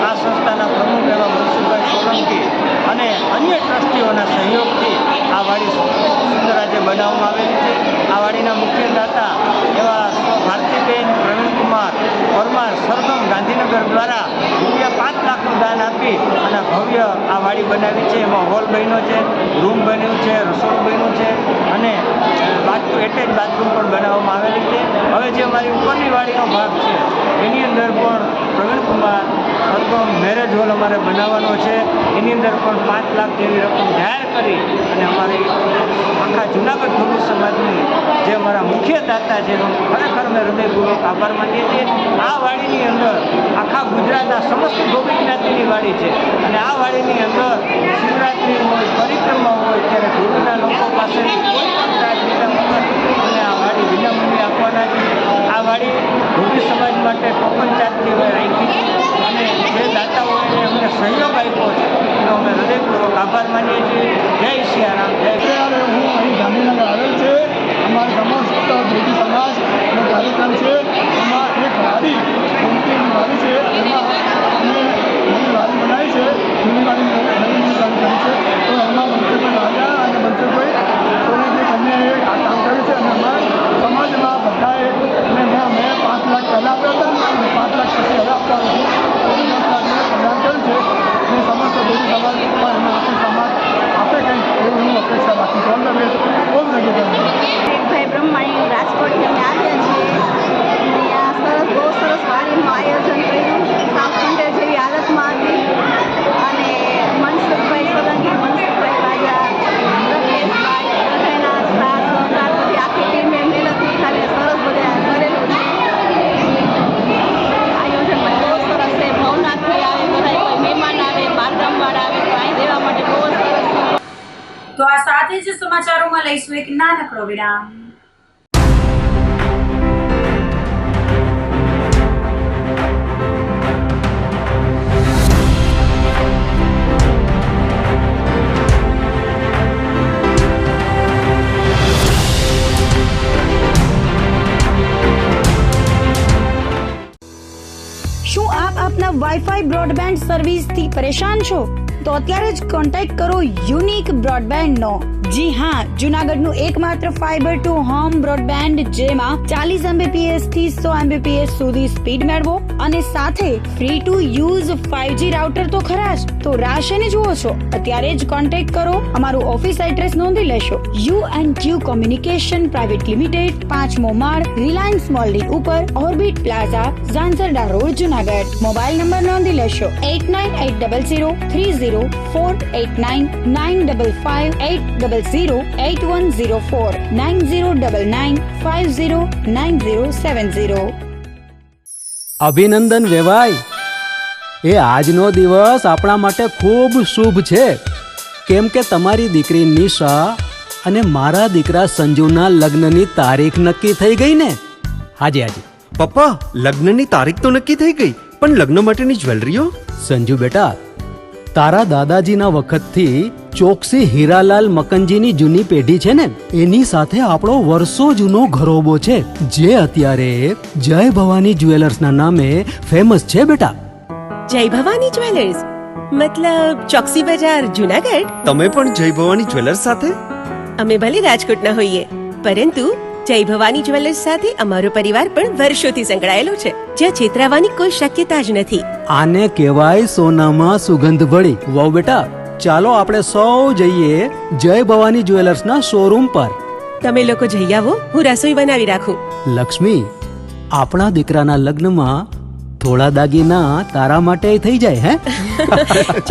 આ સંસ્થાના પ્રમુખ એવા મનસુખભાઈ સોલંકી અને અન્ય ટ્રસ્ટીઓના સહયોગથી આ વાડી સુંદર આજે બનાવવામાં આવેલી છે. આ વાડીના મુખ્ય દાતા એવા ભારતીબેન પ્રવીણકુમાર પરમાર સરગમ ગાંધીનગર દ્વારા ₹5 લાખનું દાન આપી અને ભવ્ય આ વાડી બનાવી છે. એમાં હોલ બન્યો છે, રૂમ બન્યું છે, રસોડું બન્યું છે અને એટેચ બાથરૂમ પણ બનાવવામાં આવેલી છે. હવે જે અમારી ઉપરની વાડીનો ભાગ છે એની અંદર પણ પ્રવીણકુમાર સરગમ મેરેજ હોલ અમારે બનાવવાનો છે. એની અંદર પણ 5 લાખ જેવી રકમ જાહેર કરી અને અમારી આખા જૂનાગઢ ધોબી સમાજની જે અમારા મુખ્ય દાતા છે એનો ખરેખર અમે હૃદયપૂર્વક આભાર માનીએ છીએ. આ વાડીની અંદર આખા ગુજરાતના સમસ્ત ધોબી જ્ઞાતિની વાડી છે અને આ વાડીની અંદર શિવરાત્રિ હોય, પરિક્રમા હોય ત્યારે ધોબીના લોકો પાસેથી કોઈ પણ ચાર્જ લીધા વગર અને આ વાડી વિનામૂલ્યે આપવાના છે. આ વાડી ધોબી સમાજ માટે ટોકન ચાર્જથી હવે રાખી છે અને જે દાતાઓએ અમને સહયોગ આપ્યો છે એનો અમે હૃદયપૂર્વક આભાર માનીએ છીએ. જય સિયારામ, જય. હું અહીં ગાંધીનગર આવેલ છે. અમારા સમસ્ત ધોબી સમાજનો કાર્યક્રમ છે. એમાં એક વાડી ગોમતીની વાડી છે. એમાં અમે નવી વાડી બનાવી છે. જૂની વાડી નવી ચાલુ કરી છે. તો એમાં મનસુખભાઈ રાજા અને મનસુખભાઈ સોલંકી બંનેએ આ કામ કર્યું છે અને અમારા સમાજમાં બધાએ મેં 5 લાખ પહેલાં આપ્યા હતા અને 5 લાખ પછી હવે આપતા છું. 10 લાખને પ્રદાન કર્યું છે અને સમસ્ત ધોબી સમાજ પણ એમાં આખી સમાજ આપે કંઈક એવું હું અપેક્ષા રાખું છું. અંદર બહુ જ નક્કી ભાઈ બ્રહ્માણી રાજકોટથી અમે આવ્યા છીએ. અહીંયા બહુ સરસ વાડીનું આયોજન કર્યું. સાવ ખંડેર જેવી હાલતમાં હતી અને મનસુખભાઈ સોલંકી, મનસુખભાઈ વાજા, રમેશભાઈ બધાના સાથ સહકાર બધી આખી ટીમે મહેનત ઉઠાવીને સરસ બધા કરેલું છે. આયોજન પણ બહુ સરસ છે. ભવનાથથી આવે, બધા કોઈ મહેમાન આવે, બારગામવાળા આવે તો અહીં દેવા માટે બહુ સરસ છે. તો આ સાથે જ સમાચારોમાં લઈશું એક નાનકડો વિરામ. શું આપ આપના વાઈફાઈ બ્રોડબેન્ડ સર્વિસથી પરેશાન છો? તો અત્યારે જ કોન્ટેક્ટ કરો યુનિક બ્રોડબેન્ડ નો. જી હા, જુનાગઢનું એકમાત્ર ફાઈબર ટુ હોમ બ્રોડબેન્ડ જેમાં 40 Mbps થી 100 Mbps સુધી સ્પીડ મેળવો અને સાથે free to use 5G router તો ખરા જ. તો રાહ શેને જુઓ છો? અત્યારે જ કોન્ટેક્ટ કરો. અમારું ઓફિસ એડ્રેસ નોંધી લેશો. U&Q કોમ્યુનિકેશન પ્રાઇવેટ લિમિટેડ, 5મો માળ, રિલાયન્સ મોલની ઉપર, orbit plaza, Zanzarda road, Junagadh. Mobile number નોંધી લેશો 8980030489 95580808104 9099509070. અભિનંદન વેવાય. એ આજનો દિવસ આપણા માટે ખૂબ શુભ છે કેમ કે તમારી દીકરી નિશા અને મારા દીકરા સંજુના લગ્નની તારીખ નક્કી થઈ ગઈ ને. હાજી હાજી પપ્પા, લગ્નની તારીખ તો નક્કી થઈ ગઈ, પણ લગ્ન માટેની જ્વેલરીઓ? સંજુ બેટા, તારા દાદાજીના વખતથી ચોકસી હીરાલાલ મકનજીની જૂની પેઢી છે ને, એની સાથે આપણો વર્ષો જૂનો ઘરોબો છે જે અત્યારે જય ભવાની જ્વેલર્સના નામે ફેમસ છે બેટા. જય ભવાની જ્વેલર્સ મતલબ ચોકસી બજાર, જુનાગઢ? તમે પણ જય ભવાની જ્વેલર્સ સાથે? અમે ભલે રાજકોટના હોઈએ પરંતુ જય ભવાની જ્વેલર્સ સાથે અમારો પરિવાર પણ વર્ષોથી સંકળાયેલો છે, જ્યાં છેતરાવાની કોઈ શક્યતા જ નથી. આને કહેવાય સોનામાં સુગંધ ભળી. વાવ બેટા, ચાલો આપણે સૌ જઈએ જય ભવાની જ્વેલર્સના શોરૂમ પર. તમે લોકો જઈ આવો, હું રસોઈ બનાવી રાખું. લક્ષ્મી, આપણા દીકરાના લગ્નમાં થોડા દાગીના તારા માટે થઈ જાય. હે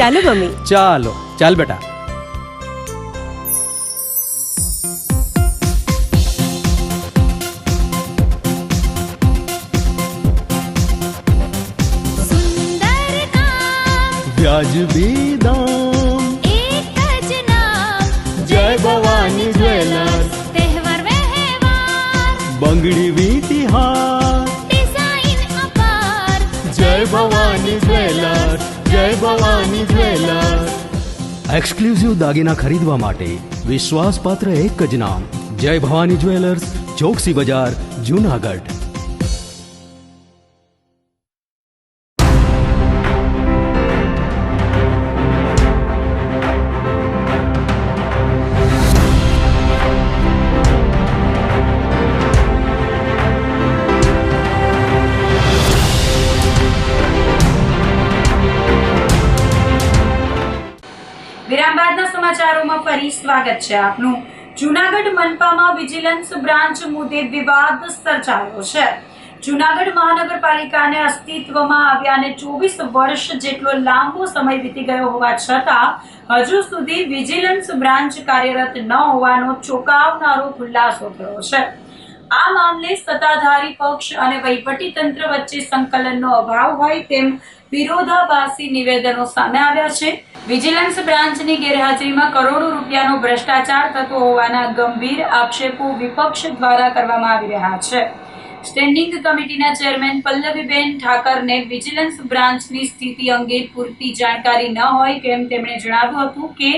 ચાલો મમ્મી. ચાલો ચાલ બેટા. सुंदर काम વ્યાજબી દામ, एक ज नाम જય ભવાની જ્વેલર્સ, तहेवार व्यवहार બંગડી વીટી હાર. डिजाइन अपार જય ભવાની જ્વેલર્સ, જય ભવાની જ્વેલર્સ. એક્સક્લુઝિવ દાગીના ખરીદવા માટે વિશ્વાસપાત્ર એક જ નામ, જય ભવાની જ્વેલર્સ, ચોકસી બજાર, જૂનાગઢ. વિરામ બાદના સમાચારોમાં ફરી સ્વાગત છે આપનું. જૂનાગઢ મનપામાં વિજિલન્સ બ્રાન્ચ મુદ્દે વિવાદ સર્જાયો છે. જૂનાગઢ મહાનગરપાલિકાને અસ્તિત્વમાં આવ્યાને 24 વર્ષ જેટલો લાંબો સમય વીતી ગયો હોવા છતાં હજુ સુધી વિજિલન્સ બ્રાન્ચ કાર્યરત ન હોવાનો ચોંકાવનારો ખુલાસો થયો છે. આ મામલે સત્તાધારી પક્ષ અને વહીવટી તંત્ર વચ્ચે સંકલનનો અભાવ હોય તેમ વિરોધાભાસી નિવેદનો સામે આવ્યા છે. વિજિલન્સ બ્રાન્ચની ગેરહાજરીમાં કરોડો રૂપિયાનો ભ્રષ્ટાચાર થતો હોવાના ગંભીર આક્ષેપો વિપક્ષ દ્વારા કરવામાં આવી રહ્યા છે. સ્ટેન્ડિંગ કમિટીના ચેરમેન પલ્લવીબેન ઠાકરને વિજિલન્સ બ્રાન્ચની સ્થિતિ અંગે પૂરતી જાણકારી ન હોય તેમ તેમણે જણાવ્યું હતું કે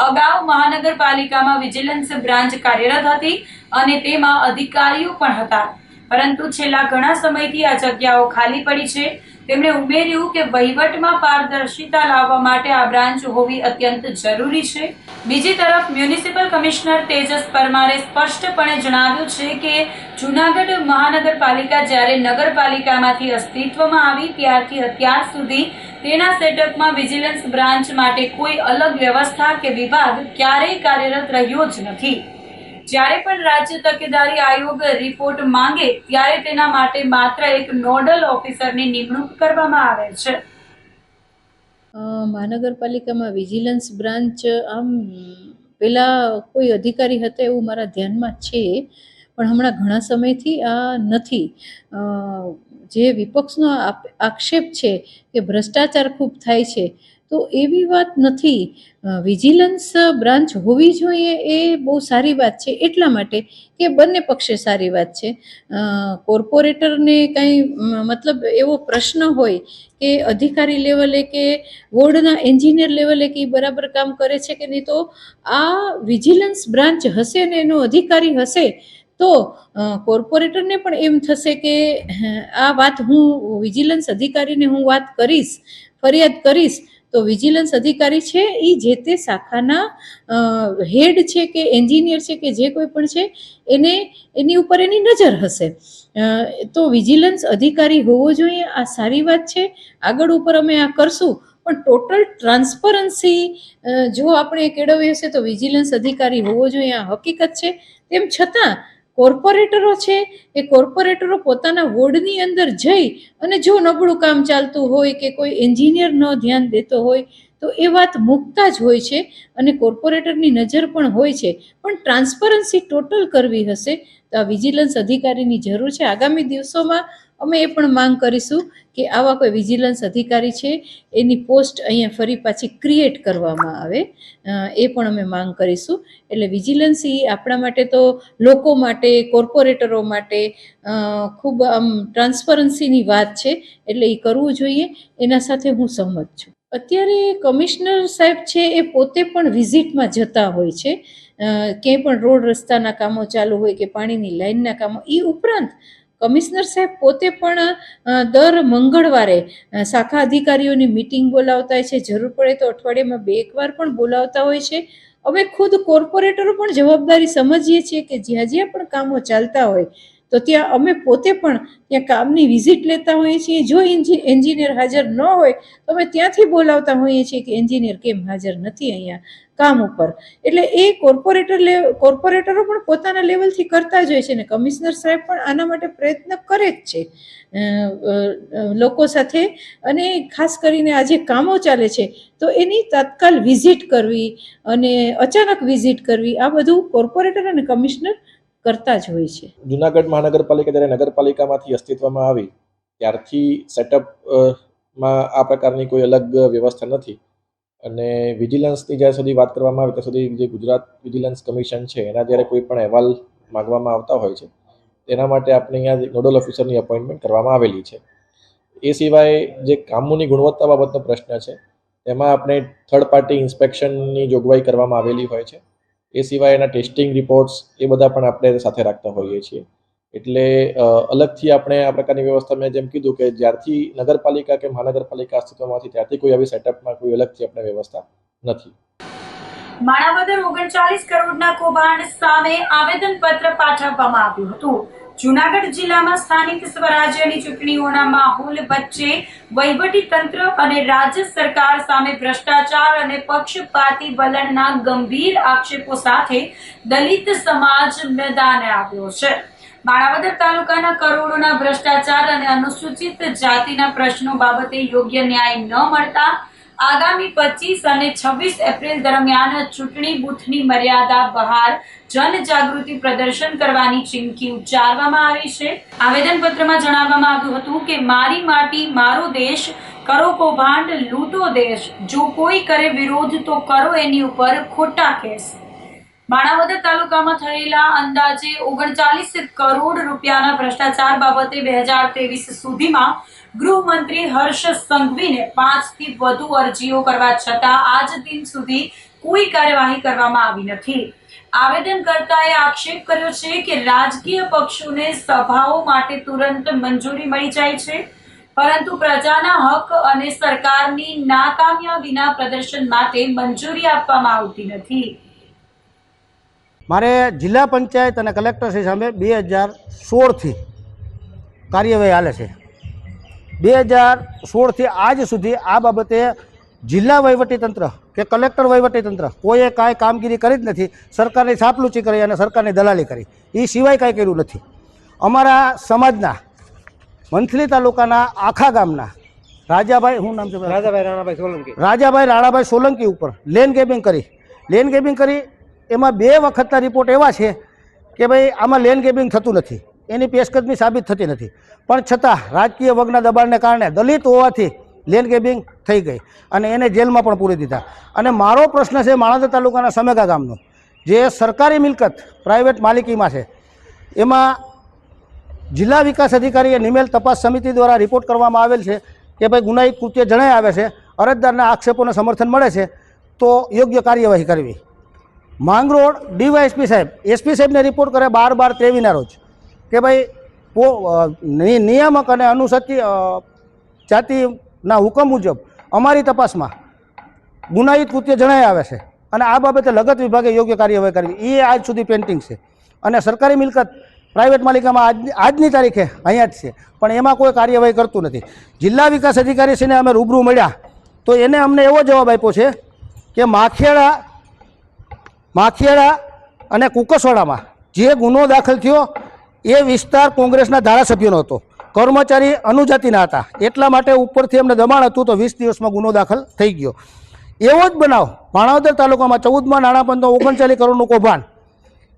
અગાઉ મહાનગરપાલિકામાં વિજિલન્સ બ્રાન્ચ કાર્યરત હતી અને તેમાં અધિકારીઓ પણ હતા, પરંતુ છેલ્લા ઘણા સમયથી આ જગ્યાઓ ખાલી પડી છે. તેમણે ઉમેર્યું કે વહીવટમાં પારદર્શિતા લાવવા માટે આ બ્રાન્ચ હોવી અત્યંત જરૂરી છે. બીજી તરફ મ્યુનિસિપલ કમિશનર તેજસ પરમારે સ્પષ્ટપણે જણાવ્યું છે કે જૂનાગઢ મહાનગરપાલિકા જ્યારે નગરપાલિકામાંથી અસ્તિત્વમાં આવી ત્યારથી અત્યાર સુધી તેના સેટઅપમાં વિજિલન્સ બ્રાન્ચ માટે કોઈ અલગ વ્યવસ્થા કે વિભાગ ક્યારેય કાર્યરત રહ્યો જ નથી. જ્યારે પણ રાજ્ય તકેદારી આયોગ રિપોર્ટ માંગે ત્યારે તેના માટે માત્ર એક નોડલ ઓફિસરની નિમણૂક કરવામાં આવે છે. મહાનગરપાલિકામાં વિજિલન્સ બ્રાન્ચ આમ પહેલાં કોઈ અધિકારી હતા એવું મારા ધ્યાનમાં છે, પણ હમણાં ઘણા સમયથી આ નથી. જે વિપક્ષનો આક્ષેપ છે કે ભ્રષ્ટાચાર ખૂબ થાય છે, તો એવી વાત નથી. વિજિલન્સ બ્રાન્ચ હોવી જોઈએ એ બહુ સારી વાત છે, એટલા માટે કે બંને પક્ષે સારી વાત છે. કોર્પોરેટરને કંઈ મતલબ એવો પ્રશ્ન હોય કે અધિકારી લેવલે કે વોર્ડના એન્જિનિયર લેવલે કે બરાબર કામ કરે છે કે નહીં, તો આ વિજિલન્સ બ્રાન્ચ હશે ને એનો અધિકારી હશે તો કોર્પોરેટરને પણ એમ થશે કે આ વાત હું વિજિલન્સ અધિકારીને હું વાત કરીશ, ફરિયાદ કરીશ, તો વિજિલન્સ અધિકારી છે એ જે તે શાખાના હેડ છે કે એન્જિનિયર છે કે જે કોઈ પણ છે એને એની ઉપર એની નજર હશે. તો વિજિલન્સ અધિકારી હોવો જોઈએ, આ સારી વાત છે. આગળ ઉપર અમે આ કરશું, પણ ટોટલ ટ્રાન્સપરન્સી જો આપણે કેળવીએ હશે તો વિજિલન્સ અધિકારી હોવો જોઈએ, આ હકીકત છે. તેમ છતાં કોર્પોરેટરો છે એ કોર્પોરેટરો પોતાના વોર્ડની અંદર જઈ અને જો નબળું કામ ચાલતું હોય કે કોઈ એન્જિનિયર ન ધ્યાન દેતો હોય તો એ વાત મૂકતા જ હોય છે અને કોર્પોરેટરની નજર પણ હોય છે. પણ ટ્રાન્સપરન્સી ટોટલ કરવી હશે તો આ વિજિલન્સ અધિકારીની જરૂર છે. આગામી દિવસોમાં અમે એ પણ માંગ કરીશું કે આવા કોઈ વિજિલન્સ અધિકારી છે એની પોસ્ટ અહીંયા ફરી પાછી ક્રિએટ કરવામાં આવે, એ પણ અમે માંગ કરીશું. એટલે વિજિલન્સ એ આપણા માટે તો લોકો માટે, કોર્પોરેટરો માટે ખૂબ આમ ટ્રાન્સપરન્સીની વાત છે, એટલે એ કરવું જોઈએ. એના સાથે હું સહમત છું. અત્યારે કમિશનર સાહેબ છે એ પોતે પણ વિઝિટમાં જતા હોય છે, ક્યાંય પણ રોડ રસ્તાના કામો ચાલુ હોય કે પાણીની લાઇનના કામો. એ ઉપરાંત કમિશનર સાહેબ પોતે પણ દર મંગળવારે શાખા અધિકારીઓની મિટિંગ બોલાવતા હોય છે, જરૂર પડે તો અઠવાડિયામાં 2 વાર પણ બોલાવતા હોય છે. અમે ખુદ કોર્પોરેટરો પણ જવાબદારી સમજીએ છીએ કે જ્યાં જ્યાં પણ કામો ચાલતા હોય તો ત્યાં અમે પોતે પણ ત્યાં કામની વિઝિટ લેતા હોઈએ છીએ. જો એન્જિનિયર હાજર ન હોય તો અમે ત્યાંથી બોલાવતા હોઈએ છીએ કે એન્જિનિયર કેમ હાજર નથી અહીંયા કામ ઉપર. એટલે એ કોર્પોરેટરો પણ પોતાના લેવલથી કરતા જ હોય છે, ને કમિશનર સાહેબ પણ આના માટે પ્રયત્ન કરે જ છે લોકો સાથે. અને ખાસ કરીને આ જે કામો ચાલે છે તો એની તાત્કાલ વિઝિટ કરવી અને અચાનક વિઝિટ કરવી, આ બધું કોર્પોરેટર અને કમિશનર કરતા જ હોય છે. જુનાગઢ મહાનગરપાલિકા જ્યારે નગરપાલિકામાંથી અસ્તિત્વમાં આવી ત્યારથી સેટઅપમાં આ પ્રકારની કોઈ અલગ વ્યવસ્થા નથી. અને વિજિલન્સની જ્યાં સુધી વાત કરવામાં આવે ત્યાં સુધી જે ગુજરાત વિજિલન્સ કમિશન છે એના જ્યારે કોઈ પણ અહેવાલ માગવામાં આવતા હોય છે તેના માટે આપણે અહીંયા નોડલ ઓફિસરની અપોઇન્ટમેન્ટ કરવામાં આવેલી છે. એ સિવાય જે કામોની ગુણવત્તા બાબતનો પ્રશ્ન છે એમાં આપણે થર્ડ પાર્ટી ઇન્સ્પેક્શનની જોગવાઈ કરવામાં આવેલી હોય છે. એ સિવાય એના ટેસ્ટિંગ રિપોર્ટ્સ એ બધા પણ આપણે સાથે રાખતા હોઈએ છીએ. એટલે અલગથી આપણે આ પ્રકારની વ્યવસ્થા, મેં જેમ કીધું કે જ્યારથી નગરપાલિકા કે મહાનગરપાલિકા અસ્તિત્વમાંથી ત્યારથી કોઈ આવી સેટઅપમાં કોઈ અલગથી આપણે વ્યવસ્થા નથી. માણાવદર 39 કરોડના કૌભાંડ સામે આવેદનપત્ર પાઠવવામાં આવ્યું હતું. જૂનાગઢ જિલ્લામાં સ્થાનિક સ્વરાજ્યની ચૂંટણીઓના માહોલ વચ્ચે વહીવટી તંત્ર અને રાજ્ય સરકાર સામે ભ્રષ્ટાચાર અને પક્ષપાતી વલણના ગંભીર આક્ષેપો સાથે દલિત સમાજ મેદાને આવ્યો છે. માણાવદર તાલુકાના કરોડોના ભ્રષ્ટાચાર અને અનુસૂચિત જાતિના પ્રશ્નો બાબતે યોગ્ય ન્યાય ન મળતા આગામી 25 અને 26 એપ્રિલ દરમિયાન ચૂંટણી બૂથની મર્યાદા બહાર જનજાગૃતિ પ્રદર્શન કરવાની ચીમકી ઉચ્ચારવામાં આવી છે. આવેદનપત્રમાં જણાવવામાં આવ્યું હતું કે મારી માટી મારો દેશ, કરો કૌભાંડ લૂંટો દેશ, જો કોઈ કરે વિરોધ તો કરો એની ઉપર ખોટા કેસ. માણાવદર તાલુકામાં થયેલા અંદાજે 39 કરોડ રૂપિયાના ભ્રષ્ટાચાર બાબતે 2023 સુધીમાં ગૃહમંત્રી હર્ષ સંઘવીને 5 થી વધુ અરજીઓ કરવા છતાં આજ દિન સુધી કોઈ કાર્યવાહી કરવામાં આવી નથી. આવેદનકર્તાએ આક્ષેપ કર્યો છે કે રાજકીય પક્ષોને સભાઓ માટે તુરંત મંજૂરી મળી જાય છે, પરંતુ પ્રજાના હક અને સરકારની નાકામયાબીના પ્રદર્શન માટે મંજૂરી આપવામાં આવતી નથી. મારે જિલ્લા પંચાયત અને કલેક્ટરશ્રી સામે 2016થી કાર્યવાહી હાલે છે. 2016થી આજ સુધી આ બાબતે જિલ્લા વહીવટીતંત્ર કે કલેક્ટર વહીવટીતંત્ર કોઈએ કાંઈ કામગીરી કરી જ નથી. સરકારની છાપલુચી કરી અને સરકારની દલાલી કરી, એ સિવાય કાંઈ કર્યું નથી. અમારા સમાજના મંથલી તાલુકાના આખા ગામના રાજાભાઈ, શું નામ છે? રાજાભાઈ રાણાભાઈ સોલંકી ઉપર લેન્ડ ગેબિંગ કરી એમાં 2 વખતના રિપોર્ટ એવા છે કે ભાઈ આમાં લેન્ડ ગેબિંગ થતું નથી, એની પેશકદમી સાબિત થતી નથી. પણ છતાં રાજકીય વર્ગના દબાણને કારણે દલિત હોવાથી લેન્ડ ગેબિંગ થઈ ગઈ અને એને જેલમાં પણ પૂરી દીધા. અને મારો પ્રશ્ન છે માણાવદર તાલુકાના સમેગા ગામનો, જે સરકારી મિલકત પ્રાઇવેટ માલિકીમાં છે, એમાં જિલ્લા વિકાસ અધિકારીએ નિમેલ તપાસ સમિતિ દ્વારા રિપોર્ટ કરવામાં આવેલ છે કે ભાઈ ગુનાહિત કૃત્ય જણાઈ આવે છે, અરજદારના આક્ષેપોને સમર્થન મળે છે તો યોગ્ય કાર્યવાહી કરવી. માંગરોળ ડીવાયએસપી સાહેબ એસપી સાહેબને રિપોર્ટ કરે 12/12/23ના રોજ કે ભાઈ નિયામક અને અનુસૂચિત જાતિના હુકમ મુજબ અમારી તપાસમાં ગુનાહિત કૃત્ય જણાઈ આવે છે અને આ બાબતે લગત વિભાગે યોગ્ય કાર્યવાહી કરવી, એ આજ સુધી પેન્ડિંગ છે. અને સરકારી મિલકત પ્રાઇવેટ માલિકામાં આજની તારીખે અહીંયા જ છે, પણ એમાં કોઈ કાર્યવાહી કરતું નથી. જિલ્લા વિકાસ અધિકારીશ્રીને અમે રૂબરૂ મળ્યા તો એને અમને એવો જવાબ આપ્યો છે કે માખિયાળા અને કુકસવાડામાં જે ગુનો દાખલ થયો એ વિસ્તાર કોંગ્રેસના ધારાસભ્યોનો હતો, કર્મચારી અનુજાતિના હતા, એટલા માટે ઉપરથી અમને દબાણ હતું તો 20 દિવસમાં ગુનો દાખલ થઈ ગયો. એવો જ બનાવ માણાવદર તાલુકામાં 14મા નાણાપંચનો 39 કરોડનું કૌભાંડ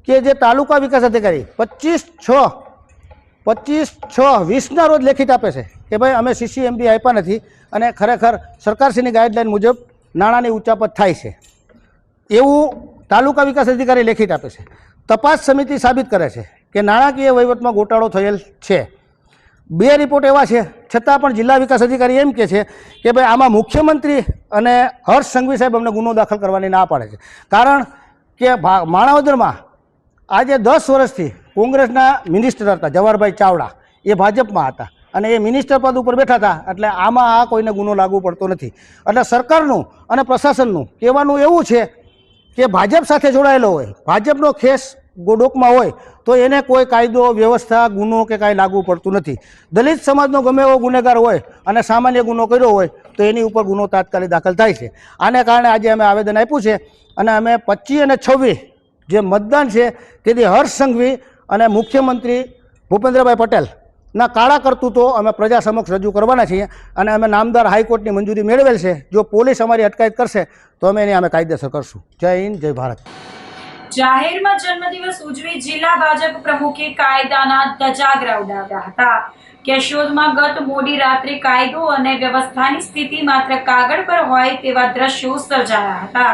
કે જે તાલુકા વિકાસ અધિકારી 25/6/20ના રોજ લેખિત આપે છે કે ભાઈ અમે CCMB આપ્યા નથી અને ખરેખર સરકારશ્રીની ગાઈડલાઈન મુજબ નાણાંની ઉચાપત થાય છે, એવું તાલુકા વિકાસ અધિકારી લેખિત આપે છે. તપાસ સમિતિ સાબિત કરે છે કે નાણાકીય વહીવટમાં ગોટાળો થયેલ છે. 2 રિપોર્ટ એવા છે છતાં પણ જિલ્લા વિકાસ અધિકારી એમ કહે છે કે ભાઈ આમાં મુખ્યમંત્રી અને હર્ષ સંઘવી સાહેબ અમને ગુનો દાખલ કરવાની ના પાડે છે. કારણ કે માણાવદરમાં આજે 10 વર્ષથી કોંગ્રેસના મિનિસ્ટર હતા જવાહરભાઈ ચાવડા, એ ભાજપમાં હતા અને એ મિનિસ્ટર પદ ઉપર બેઠા હતા, એટલે આમાં આ કોઈને ગુનો લાગુ પડતો નથી. એટલે સરકારનું અને પ્રશાસનનું કહેવાનું એવું છે કે ભાજપ સાથે જોડાયેલો હોય, ભાજપનો ખેસ ગોડોકમાં હોય તો એને કોઈ કાયદો વ્યવસ્થા ગુનો કે કાંઈ લાગુ પડતું નથી. દલિત સમાજનો ગમે એવો ગુનેગાર હોય અને સામાન્ય ગુનો કર્યો હોય તો એની ઉપર ગુનો તાત્કાલિક દાખલ થાય છે. આને કારણે આજે અમે આવેદન આપ્યું છે અને અમે 25 અને 26 જે મતદાન છે તેથી હર્ષ સંઘવી અને મુખ્યમંત્રી ભૂપેન્દ્રભાઈ પટેલના કાળા કરતૂતો અમે પ્રજા સમક્ષ રજૂ કરવાના છીએ અને અમે નામદાર હાઈકોર્ટની મંજૂરી મેળવેલ છે. જો પોલીસ અમારી અટકાયત કરશે તો અમે એની કાયદેસર કરશું. જય હિન્દ, જય ભારત. જાહેરમાં જન્મદિવસ ઉજવી જિલ્લા ભાજપ પ્રમુખે કાયદાના ધજાગરા ઉડાવ્યા હતા. કેશોદમાં ગત મોડી રાત્રે કાયદો અને વ્યવસ્થાની સ્થિતિ માત્ર કાગળ પર હોય તેવા દ્રશ્યો સર્જાયા હતા.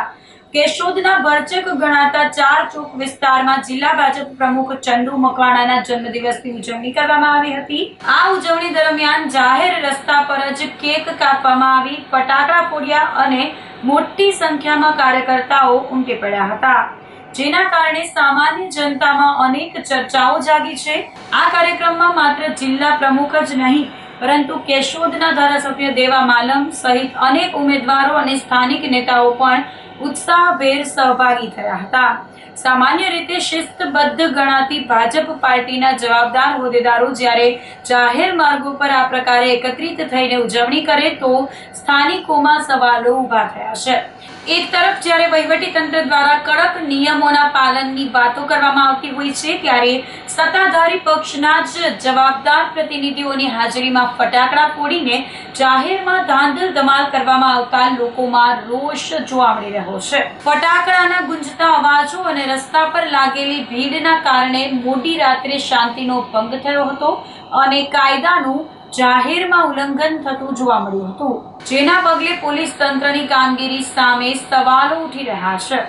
કેશોદના ભરચક ગણાતા 4 ચોક વિસ્તારમાં જિલ્લા ભાજપ પ્રમુખ ચંદુ મકવાણાના જન્મદિવસની ઉજવણી કરવામાં આવી હતી. આ ઉજવણી દરમિયાન જાહેર રસ્તા પર જ કેક કાપવામાં આવી, ફટાકડા ફોડ્યા અને મોટી સંખ્યામાં કાર્યકર્તાઓ ઉમટી પડ્યા હતા, જેના કારણે સામાન્ય જનતામાં અનેક ચર્ચાઓ જાગી છે. આ કાર્યક્રમમાં માત્ર જિલ્લા પ્રમુખ જ નહીં પરંતુ કેશોદના ધારાસભ્ય દેવા માલમ સહિત અનેક ઉમેદવારો અને સ્થાનિક નેતાઓ પણ ઉત્સાહભેર સહભાગી થયા હતા. સામાન્ય રીતે શિસ્તબદ્ધ ગણાતી ભાજપ પાર્ટીના જવાબદાર હોદ્દેદારો જ્યારે જાહેર માર્ગો પર આ પ્રકારે એકત્રિત થઈને ઉજવણી કરે તો સ્થાનિકોમાં સવાલો ઊભા થયા છે. એક તરફ જ્યારે વહીવટીતંત્ર દ્વારા કડક નિયમોના પાલનની વાતો કરવામાં આવતી હોય છે, ત્યારે સત્તાધારી પક્ષના જ જવાબદાર પ્રતિનિધિઓની હાજરીમાં ફટાકડા ફોડીને જાહેરમાં ધાંધલ ધમાલ કરવામાં આવતા લોકોમાં રોષ જોવા મળી રહ્યો છે. ફટાકડાના ગુંજતા અવાજો અને રસ્તા પર લાગેલી ભીડના કારણે મોડી રાત્રે શાંતિનો ભંગ થયો હતો અને કાયદાનું જાહેરમાં ઉલ્લંઘન થતું જોવા મળ્યું હતું, જેના પગલે પોલીસ તંત્રની કામગીરી સામે સવાલો ઉઠી રહ્યા છે.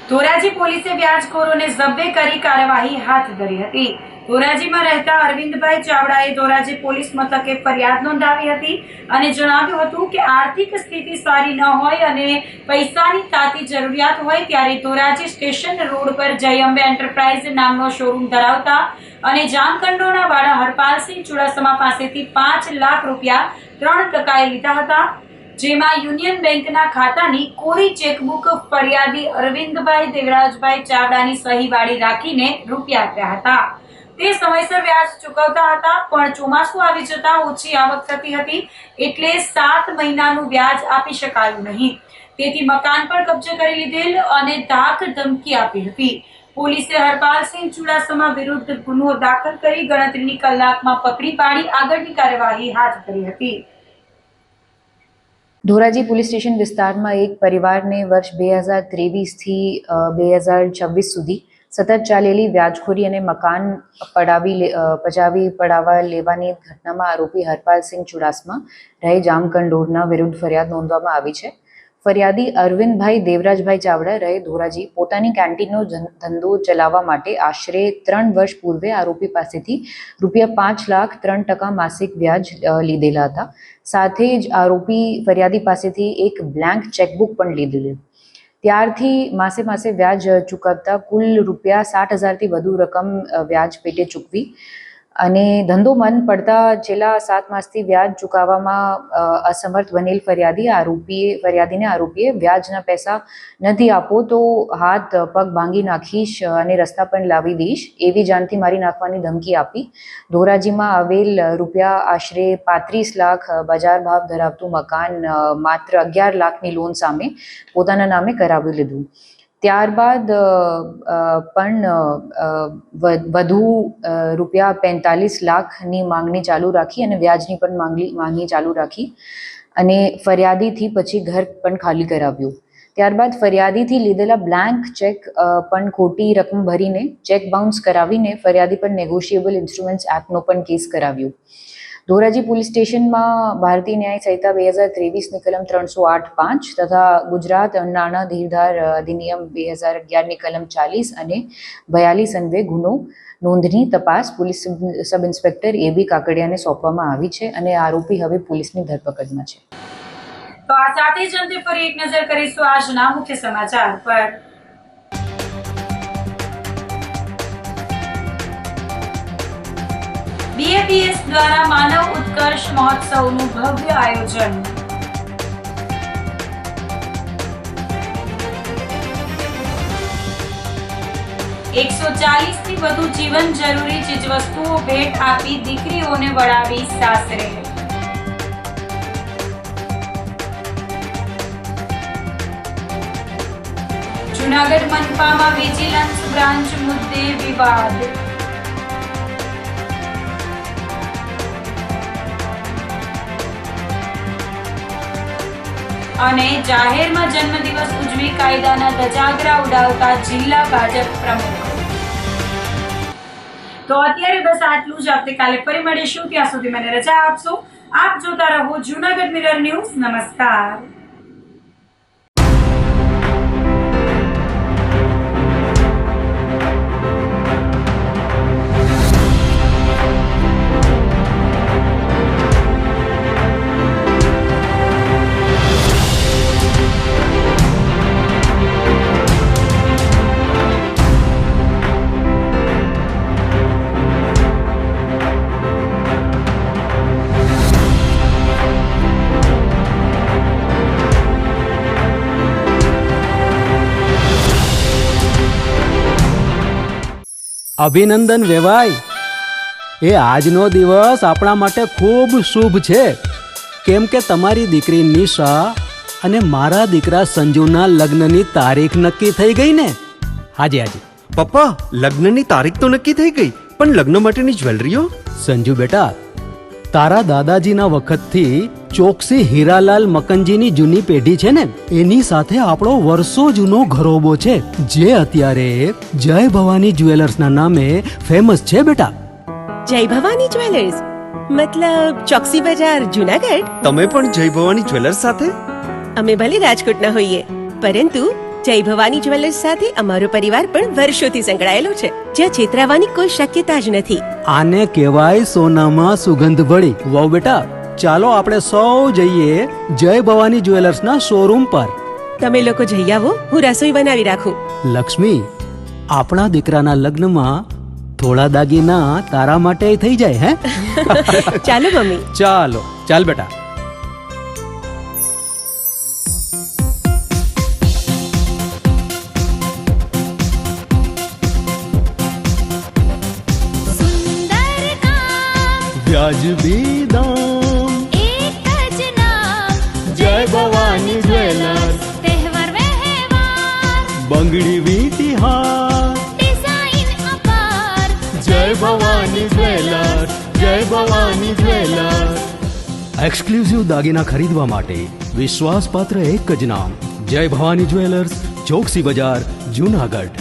ધોરાજી પોલીસે વ્યાજખોરોને ઝબ્બે કરી કાર્યવાહી હાથ ધરી હતી. ધોરાજીમાં રહેતા અરવિંદભાઈ ચાવડાએ ધોરાજી પોલીસ મથકે ફરિયાદ નોંધાવી હતી અને જણાવ્યું હતું કે આર્થિક સ્થિતિ સારી ન હોય અને પૈસાની તાતી જરૂરિયાત હોય ત્યારે ધોરાજી સ્ટેશન રોડ પર જય અંબે એન્ટરપ્રાઇઝ નામનો શોરૂમ ધરાવતા અને જામકંડોળના વાળા હરપાલસિંહ ચુડાસમા પાસેથી 5 લાખ રૂપિયા 3% લીધા હતા, જેમાં યુનિયન બેંકના ખાતાની કોરી ચેકબુક ફરિયાદી અરવિંદભાઈ દેવરાજભાઈ ચાવડાની સહીવાળી રાખીને રૂપિયા આપ્યા હતા. તે સમયસર વ્યાજ ચૂકવતા હતા, પણ ચોમાસું આવી જતા ઓછી આવક થતી હતી એટલે 7 મહિનાનું વ્યાજ આપી શકાયું નહીં. તેથી મકાન પર કબજે કરી લીધેલ અને ધાક ધમકી આપી હતી. પોલીસે હરપાલસિંહ ચુડાસમા વિરુદ્ધ ગુનો દાખલ કરી ગણતરીની કલાકમાં પકડી પાડી આગળની કાર્યવાહી હાથ ધરી હતી. ધોરાજી પોલીસ સ્ટેશન વિસ્તારમાં એક પરિવારને વર્ષ 2023 થી 2026 સુધી સતત ચાલેલી વ્યાજખોરી અને મકાન પચાવી પડાવવા લેવાની ઘટનામાં આરોપી હરપાલસિંહ ચુડાસમા રહે જામકંડોરના વિરુદ્ધ ફરિયાદ નોંધવામાં આવી છે. ફરિયાદી અરવિંદભાઈ દેવરાજભાઈ ચાવડા રહે ધોરાજી પોતાની કેન્ટીનનો ધંધો ચલાવવા માટે આશરે 3 વર્ષ પૂર્વે આરોપી પાસેથી રૂપિયા 5 લાખ 3% માસિક વ્યાજ લીધેલા હતા. સાથે જ આરોપી ફરિયાદી પાસેથી એક બ્લેન્ક ચેકબુક પણ લીધેલી. ત્યારથી માસે વ્યાજ ચૂકવતા કુલ રૂપિયા 60,000થી વધુ રકમ વ્યાજ પેટે ચૂકવી અને ધંધો બંધ પડતા છેલ્લા 7 માસથી વ્યાજ ચૂકવવામાં અસમર્થ બનેલ ફરિયાદીને આરોપીએ વ્યાજના પૈસા નથી આપો તો હાથ પગ ભાંગી નાખીશ અને રસ્તા પર લાવી દઈશ એવી જાનથી મારી નાખવાની ધમકી આપી ધોરાજીમાં આવેલ રૂપિયા આશરે 35 લાખ બજાર ભાવ ધરાવતું મકાન માત્ર 11 લાખની લોન સામે પોતાના નામે કરાવી લીધું. ત્યારબાદ પણ વધુ રૂપિયા 45 લાખની માંગણી ચાલુ રાખી અને વ્યાજની પણ માંગણી ચાલુ રાખી અને ફરિયાદીથી પછી ઘર પણ ખાલી કરાવ્યું. ત્યારબાદ ફરિયાદીથી લીધેલા બ્લેન્ક ચેક પણ ખોટી રકમ ભરીને ચેક બાઉન્સ કરાવીને ફરિયાદી પર નેગોશિયેબલ ઇન્સ્ટ્રુમેન્ટ્સ એક્ટનો પણ કેસ કરાવ્યો. ધોરાજી પોલીસ સ્ટેશનમાં ભારતીય ન્યાય સંહિતા 2023ની કલમ 308(5) તથા ગુજરાત નાણાં ધીરધાર અધિનિયમ 2011ની કલમ 40 અને 42 અન્વયે ગુનો નોંધની તપાસ પોલીસ સબ ઇન્સ્પેક્ટર AB કાકડિયાને સોંપવામાં આવી છે અને આરોપી હવે પોલીસની ધરપકડમાં છે. તો આ સાથે જ અંતે ફરી એક નજર કરીશું આજના મુખ્ય સમાચાર પર. BAPS દ્વારા માનવ ઉત્કર્ષ મહોત્સવનું ભવ્ય આયોજન. 140 થી વધુ જીવન જરૂરી ચીજવસ્તુઓ ભેટ આપી દીકરીઓને વળાવી સાસરે. જૂનાગઢ મનપામાં વિજિલન્સ બ્રાન્ચ મુદ્દે વિવાદ. અને જાહેરમાં જન્મદિવસ ઉજવી કાયદાના ધજાગરા ઉડાવતા જિલ્લા ભાજપ પ્રમુખ. તો અત્યારે બસ આટલું જ. આવતીકાલે ફરી મળીશું. ત્યાં સુધી મને રજા આપશો. આપ જોતા રહો જૂનાગઢ મિરર ન્યૂઝ. નમસ્કાર. અભિનંદન વેવાઈ. એ આજનો દિવસ આપણા માટે ખૂબ શુભ છે, કેમ કે તમારી દીકરી નિશા અને મારા દીકરા સંજુના લગ્નની તારીખ નક્કી થઈ ગઈ ને. હાજી હાજી પપ્પા, લગ્નની તારીખ તો નક્કી થઈ ગઈ, પણ લગ્ન માટેની જ્વેલરીઓ? સંજુ બેટા, તારા દાદાજીના વખતથી ચોકસી હીરાલાલ મકનજીની જૂની પેઢી છે ને, એની સાથે આપણો વર્ષો જૂનો ઘરોબો છે, જે અત્યારે જય ભવાની જ્વેલર્સના નામે ફેમસ છે બેટા. જય ભવાની જ્વેલર્સ મતલબ ચોકસી બજાર જૂનાગઢ? તમે પણ જય ભવાની જ્વેલર્સ સાથે? અમે ભલે રાજકોટના હોઈએ, પરંતુ જય ભવાની જ્વેલર્સ સાથે અમારો પરિવાર પણ વર્ષોથી સંકળાયેલો છે, જ્યાં છેતરાવાની કોઈ શક્યતા જ નથી. આને કહેવાય સોનામાં સુગંધ ભળી. વાવ બેટા, ચાલો આપણે સૌ જઈએ જય ભવાની જ્વેલર્સના શોરૂમ પર. તમે લોકો જઈ આવો, હું રસોઈ બનાવી રાખું. લક્ષ્મી, આપણા દીકરાના લગ્નમાં થોડા દાગીના તારા માટે થઈ જાય. હે ચાલો મમ્મી. ચાલો ચાલ બેટા. વ્યાજબી દામ, એક જ નામ, જય ભવાની જ્વેલર્સ. તહેવાર વ્યવહાર, બંગડી વીટી હાર, ડિઝાઇન અપાર, જય ભવાની જ્વેલર્સ. જય ભવાની જ્વેલર્સ. એક્સક્લુઝિવ દાગીના ખરીદવા માટે વિશ્વાસપાત્ર એક જ નામ, જય ભવાની જ્વેલર્સ, ચોકસી બજાર, જૂનાગઢ.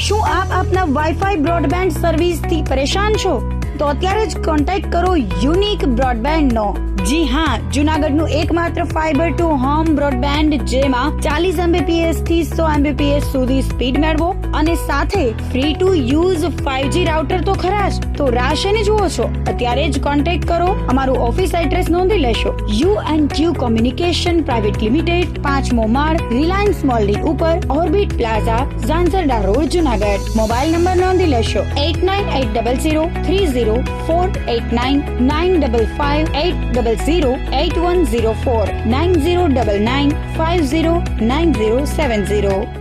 શું આપ આપના વાઈફાઈ બ્રોડબેન્ડ સર્વિસથી પરેશાન છો? તો અત્યારે જ કોન્ટેક્ટ કરો યુનિક બ્રોડબેન્ડ નો. જી હા, જૂનાગઢનું એકમાત્ર ફાઈબર ટુ હોમ બ્રોડબેન્ડ, જેમાં 40 Mbps થી 100 Mbps સુધી સ્પીડ મેળવો અને સાથે free to use 5G router તો ખરા જ. તો રાહ શેની જુઓ છો? અત્યારે જ કોન્ટેક્ટ કરો. અમારું ઓફિસ એડ્રેસ નોંધી લેશો. U&Q કોમ્યુનિકેશન પ્રાઇવેટ લિમિટેડ, 5મો માળ, રિલાયન્સ મોલની ઉપર, orbit plaza, Zanzarda road, Junagadh. Mobile number નોંધી લેશો 8980030489 955 800 8104 9099 509070.